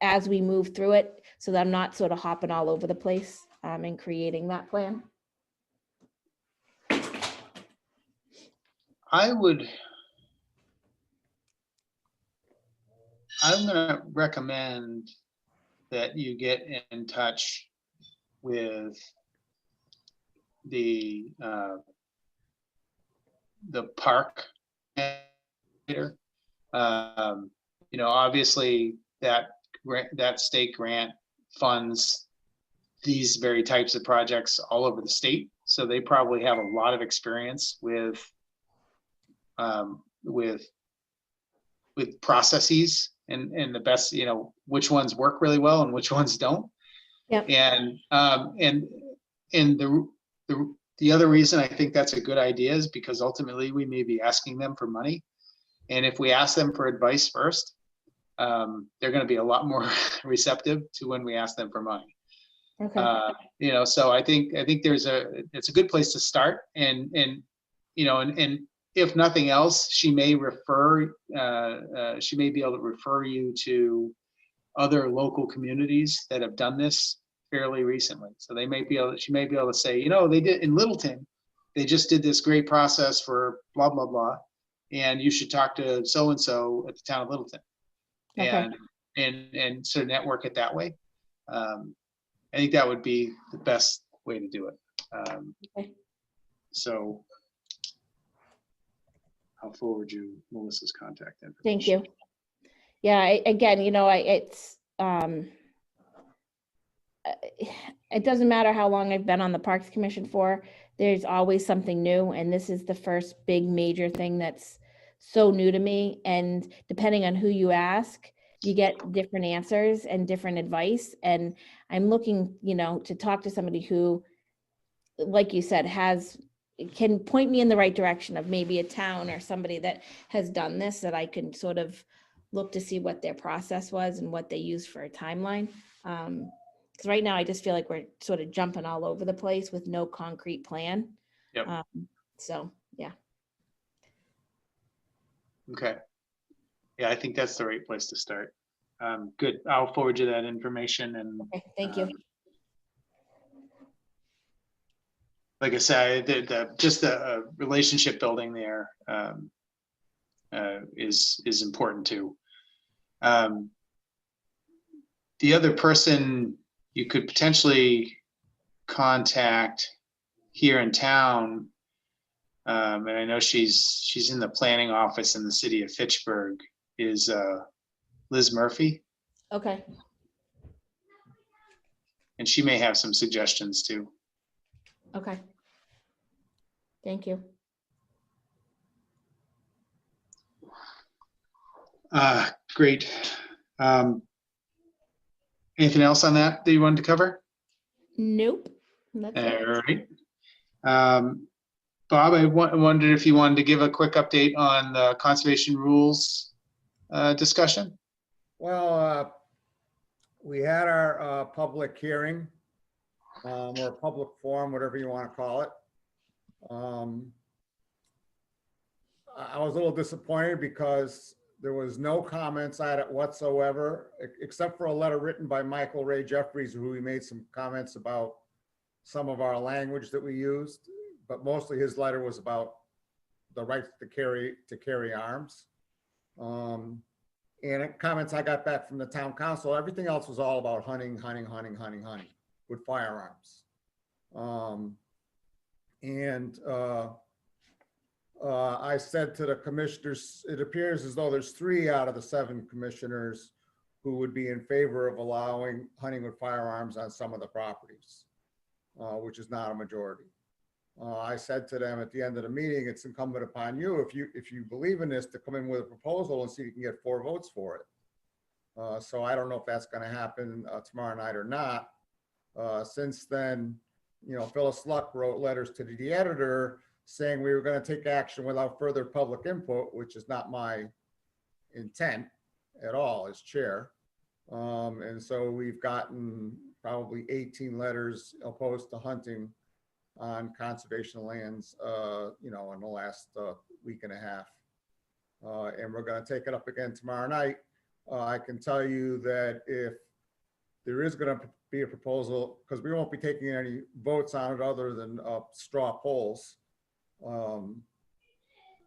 as we move through it, so that I'm not sort of hopping all over the place and creating that plan. I'm gonna recommend that you get in touch with the park manager. Obviously that state grant funds these very types of projects all over the state. So they probably have a lot of experience with processes and the best, which ones work really well and which ones don't. Yep. And the other reason I think that's a good idea is because ultimately we may be asking them for money. And if we ask them for advice first, they're going to be a lot more receptive to when we ask them for money. Okay. So I think it's a good place to start. And if nothing else, she may be able to refer you to other local communities that have done this fairly recently. So she may be able to say, they did in Littleton, they just did this great process for blah, blah, blah. And you should talk to so-and-so at the town of Littleton. Okay. And sort of network it that way. I think that would be the best way to do it. Okay. So I'll forward you Melissa's contact information. Thank you. Yeah, again, it doesn't matter how long I've been on the Parks Commission for, there's always something new. And this is the first big major thing that's so new to me. And depending on who you ask, you get different answers and different advice. And I'm looking, to talk to somebody who, like you said, can point me in the right direction of maybe a town or somebody that has done this, that I can sort of look to see what their process was and what they use for a timeline. Because right now I just feel like we're sort of jumping all over the place with no concrete plan. Yep. So, yeah. Okay. Yeah, I think that's the right place to start. Good. I'll forward you that information. And Okay, thank you. Like I said, just the relationship building there is important too. The other person you could potentially contact here in town, and I know she's in the planning office in the city of Fitchburg, is Liz Murphy. Okay. And she may have some suggestions too. Okay. Thank you. Great. Anything else on that you wanted to cover? Nope. That's it. All right. Bob, I wondered if you wanted to give a quick update on the conservation rules discussion. Well, we had our public hearing, or public forum, whatever you want to call it. I was a little disappointed because there was no comments on it whatsoever, except for a letter written by Michael Ray Jeffries, who he made some comments about some of our language that we used, but mostly his letter was about the right to carry arms. And comments I got back from the town council, everything else was all about hunting with firearms. I said to the commissioners, it appears as though there's 3 out of the 7 commissioners who would be in favor of allowing hunting with firearms on some of the properties, which is not a majority. I said to them at the end of the meeting, it's incumbent upon you, if you believe in this, to come in with a proposal and see if you can get 4 votes for it. So I don't know if that's going to happen tomorrow night or not. Since then, Phyllis Luck wrote letters to the editor saying we were going to take action without further public input, which is not my intent at all as chair. And so we've gotten probably 18 letters opposed to hunting on conservation lands, in the last week and a half. And we're going to take it up again tomorrow night. I can tell you that if there is going to be a proposal, because we won't be taking any votes on it other than straw polls.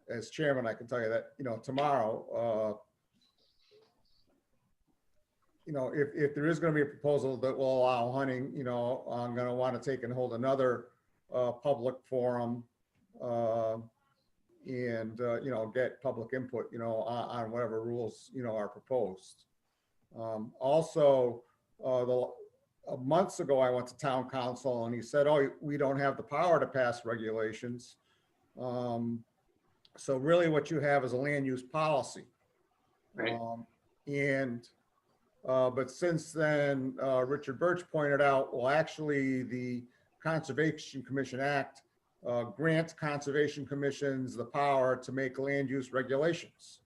As chairman, I can tell you that, tomorrow, if there is going to be a proposal that will allow hunting, I'm going to want to take and hold another public forum and get public input, on whatever rules, are proposed. Also, months ago, I went to town council and he said, oh, we don't have the power to pass regulations. So really what you have is a land use policy. Right. But since then, Richard Birch pointed out, well, actually the Conservation Commission Act grants conservation commissions the power to make land use regulations.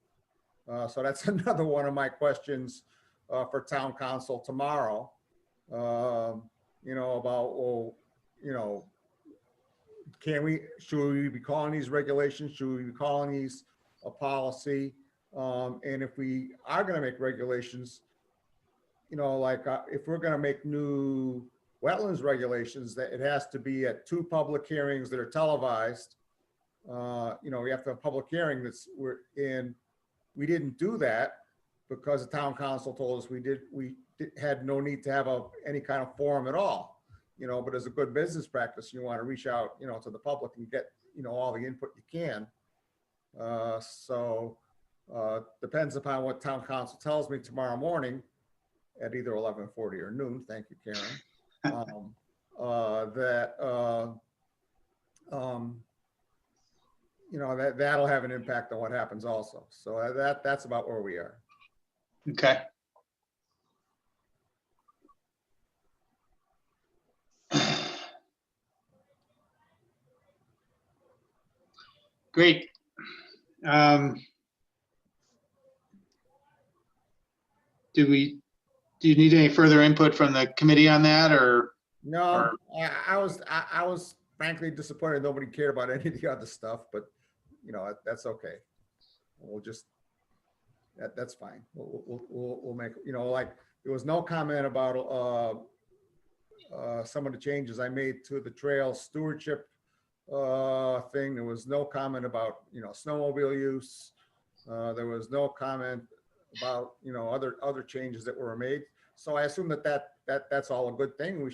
So that's another one of my questions for town council tomorrow. About, well, should we be calling these regulations? Should we be calling these a policy? And if we are going to make regulations, if we're going to make new wetlands regulations, that it has to be at 2 public hearings that are televised. We have to have a public hearing we didn't do that because the town council told us we had no need to have any kind of forum at all. But as a good business practice, you want to reach out, to the public and get, all the input you can. Depends upon what town council tells me tomorrow morning at either 11:40 or noon. Thank you, Karen. That'll have an impact on what happens also. So that's about where we are. Okay. Great. Do you need any further input from the committee on that, or? No, I was frankly disappointed nobody cared about any of the other stuff, but that's okay. We'll just, that's fine. We'll make, there was no comment about some of the changes I made to the trail stewardship thing. There was no comment about, snowmobile use. There was no comment about, other changes that were made. So I assume that's all a good thing. We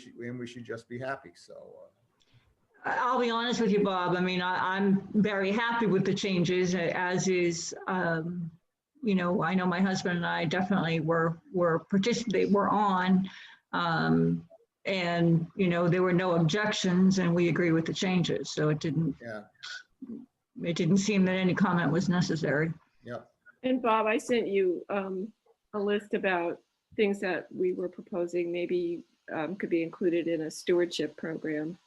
should just be happy. So. I'll be honest with you, Bob. I mean, I'm very happy with the changes, as is, I know my husband and I definitely were on, and, there were no objections and we agree with the changes. So it didn't seem that any comment was necessary. Yeah. And Bob, I sent you a list about things that we were proposing maybe could be included in a stewardship program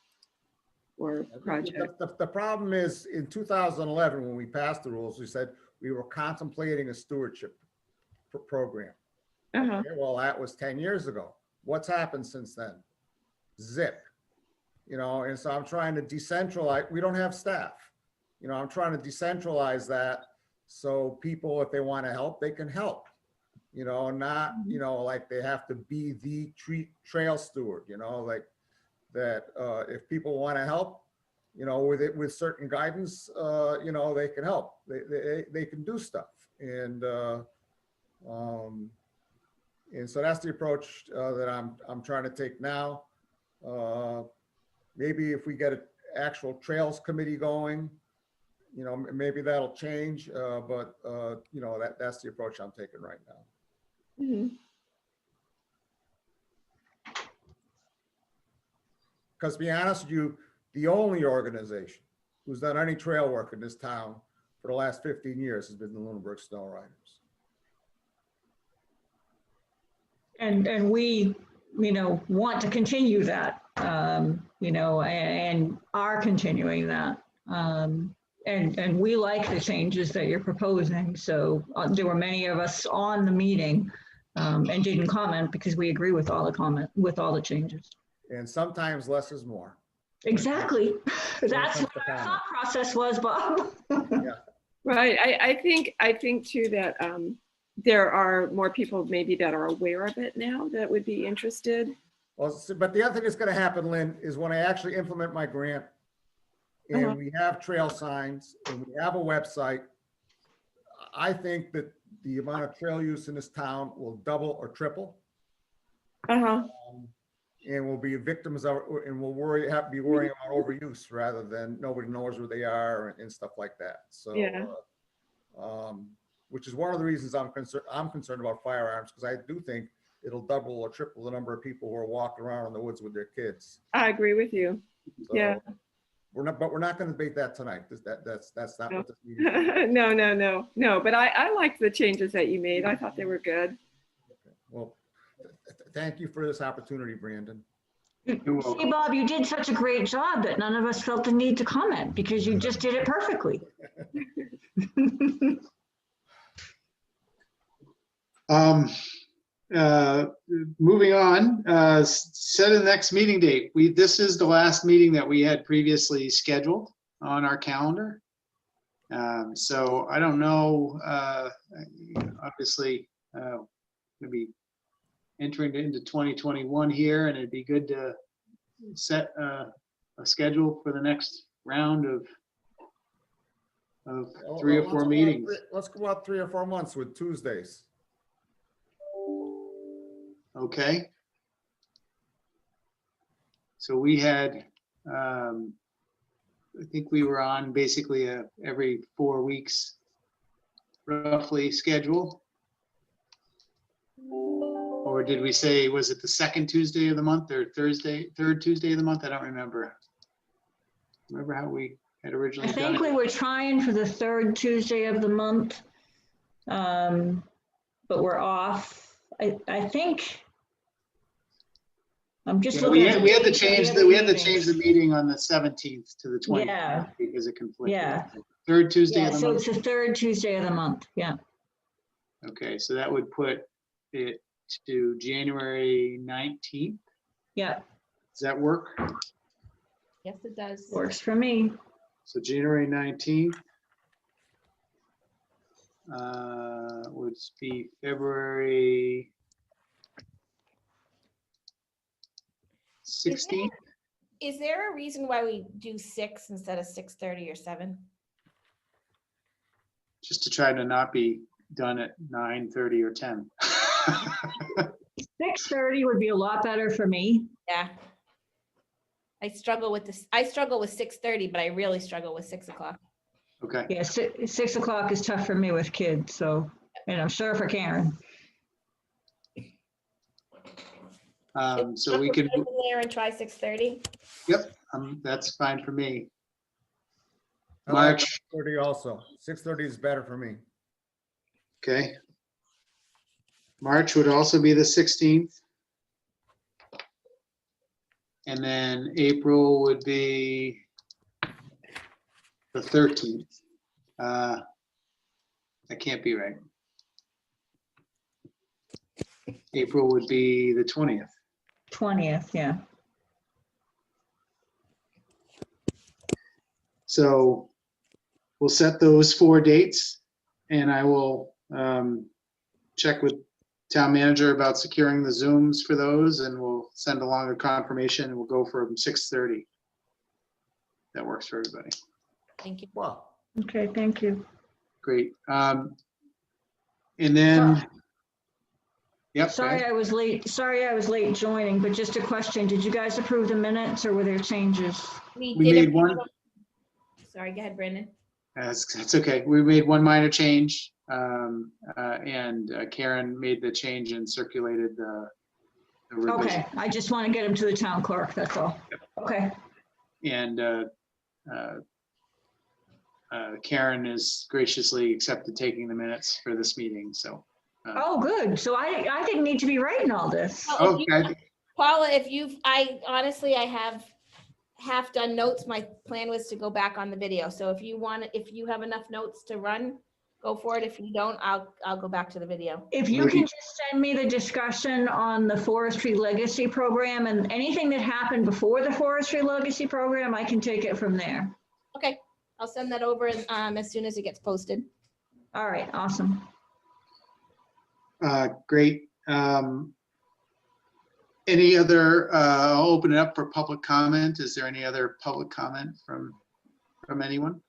or project. The problem is, in 2011, when we passed the rules, we said we were contemplating a stewardship program. Uh-huh. Okay, well, that was 10 years ago. What's happened since then? Zip. You know, and so I'm trying to decentralize. We don't have staff. You know, I'm trying to decentralize that so people, if they want to help, they can help. You know, not, you know, like they have to be the trail steward, you know, like that if people want to help, you know, with certain guidance, you know, they can help. They can do stuff. And so that's the approach that I'm trying to take now. Maybe if we get an actual trails committee going, you know, maybe that'll change. But you know, that's the approach I'm taking right now. Mhm. Because to be honest with you, the only organization who's done any trail work in this town for the last 15 years has been the Lunenburg Snow Riders. And we, you know, want to continue that, you know, and are continuing that. And we like the changes that you're proposing. So there were many of us on the meeting and didn't comment because we agree with all the changes. And sometimes less is more. Exactly. That's comes what to our comment. thought process was, Bob. Right. I think too that there are more people maybe that are aware of it now that would be interested. Well, but the other thing that's going to happen, Lynn, is when I actually implement my grant and we have trail signs and we have a website, I think that the amount of trail use in this town will double or triple. Uh-huh. And we'll be victims of, and we'll have to be worrying about overuse rather than nobody knows where they are and stuff like that. So, Yeah. Which is one of the reasons I'm concerned about firearms, because I do think it'll double or triple the number of people who are walking around in the woods with their kids. I agree with you. So Yeah. we're not going to debate that tonight. That's not No. what this meeting is. No. But I liked the changes that you made. I thought they were good. Well, thank you for this opportunity, Brandon. See, Bob, you did such a great job that none of us felt the need to comment because you just did it perfectly. Moving on, set a next meeting date. This is the last meeting that we had previously scheduled on our calendar. So I don't know, obviously, maybe entering into 2021 here, and it'd be good to set a schedule for the next round of 3 or 4 meetings. Let's go out 3 or 4 months with Tuesdays. Okay. So we had, I think we were on basically every 4 weeks roughly schedule. Or did we say, was it the second Tuesday of the month or third Tuesday of the month? I don't remember. Remember how we had originally I done think it? we were trying for the third Tuesday of the month, but we're off. I think. I'm just Yeah, looking. we had to change the meeting on the 17th to the 20th Yeah. because it conflicted. Yeah. Third Tuesday Yeah, of the so month. it's the third Tuesday of the month. Yeah. Okay, so that would put it to January 19th. Yeah. Does that work? Yes, it does. Works for me. So January 19th would be February 16th. Is there a reason why we do 6 instead of 6:30 or 7? Just to try to not be done at 9:30 or 10. 6:30 would be a lot better for me. Yeah. I struggle with this. I struggle with 6:30, but I really struggle with 6 o'clock. Okay, Yeah, 6 o'clock is tough for me with kids, so, and I'm sure for Karen. so we can, Go there and try 6:30. yep, that's fine for me. I like March, 6:30 also. 6:30 is better for me. okay. March would also be the 16th. And then April would be the 13th. That can't be right. April would be the 20th. 20th, yeah. So we'll set those 4 dates, and I will check with town manager about securing the Zooms for those, and we'll send along a confirmation, and we'll go for 6:30. That works for everybody. Thank you. Well, Okay, thank you. Great. And then, yep. go Sorry ahead. I was late. Sorry I was late joining, but just a question. Did you guys approve the minutes or were there changes? We did made approve one. them. Sorry, go ahead, Brandon. That's okay. We made one minor change, and Karen made the change and circulated the revision. Okay, I just want to get them to the town clerk, that's all. Okay, And Karen has graciously accepted taking the minutes for this meeting, so. oh, good. So I didn't need to be writing all this. Oh, if you- Okay, Paula, I honestly, I have half done notes. My plan was to go back on the video. So if you have enough notes to run, go for it. If you don't, I'll go back to the video. If you can just send me the discussion on the Forestry Legacy Program and anything that happened before the Forestry Legacy Program, I can take it from there. Okay, I'll send that over as soon as it gets posted. All right, awesome. great. Any other, I'll open it up for public comment. Is there any other public comment from anyone?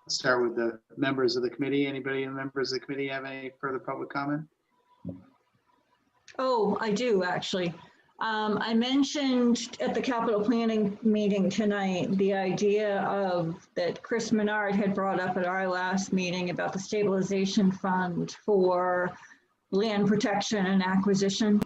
Let's start with the members of the committee. Anybody in the members of the committee have any further public comment? Oh, I do, actually. I mentioned at the capital planning meeting tonight, the idea of that Chris Menard had brought up at our last meeting about the stabilization fund for land protection and acquisition.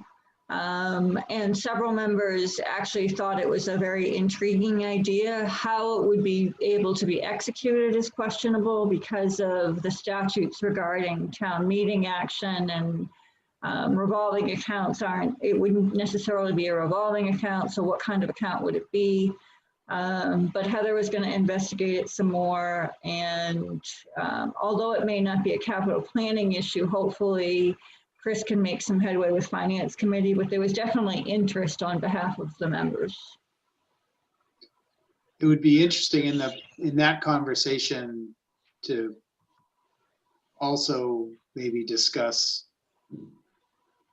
And several members actually thought it was a very intriguing idea. How it would be able to be executed is questionable because of the statutes regarding town meeting action, and revolving accounts it wouldn't necessarily be a revolving account. So what kind of account would it be? But Heather was going to investigate it some more. And although it may not be a capital planning issue, hopefully Chris can make some headway with Finance Committee, but there was definitely interest on behalf of the members. It would be interesting in that conversation to also maybe discuss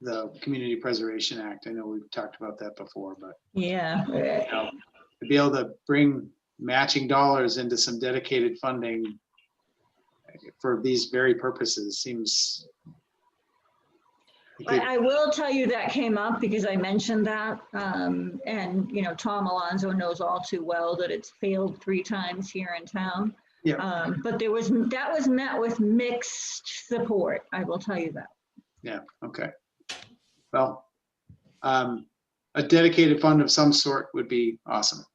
the Community Preservation Act. I know we've talked about that before, but Yeah. to be able to bring matching dollars into some dedicated funding for these very purposes seems. I will tell you that came up because I mentioned that. And, you know, Tom Alonso knows all too well that it's failed 3 times here in town. Yeah. But that was met with mixed support. I will tell you that. Yeah, okay. Well, a dedicated fund of some sort would be awesome.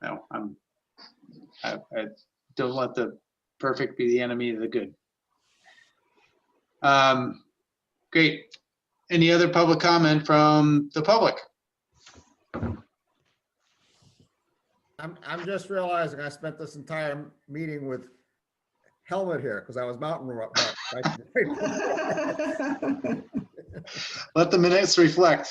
No, I don't let the perfect be the enemy of the good. Great. Any other public comment from the public? I'm just realizing I spent this entire meeting with helmet here because I was mountain biking. Let the minutes reflect.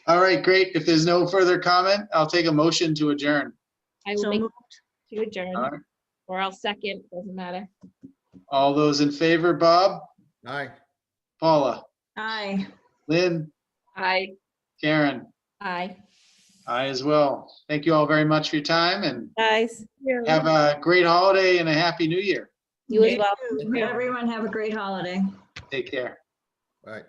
All right, great. If there's no further comment, I'll take a motion to adjourn. I will So make moved. to adjourn, All right. or I'll second, doesn't matter. All those in favor, Bob, Aye. Paula, Aye. Lynn, I Karen, Aye. I as well. Thank you all very much for your time, and Guys, have a great holiday and a happy new year. you as well. Everyone have a great holiday. Take care. Right.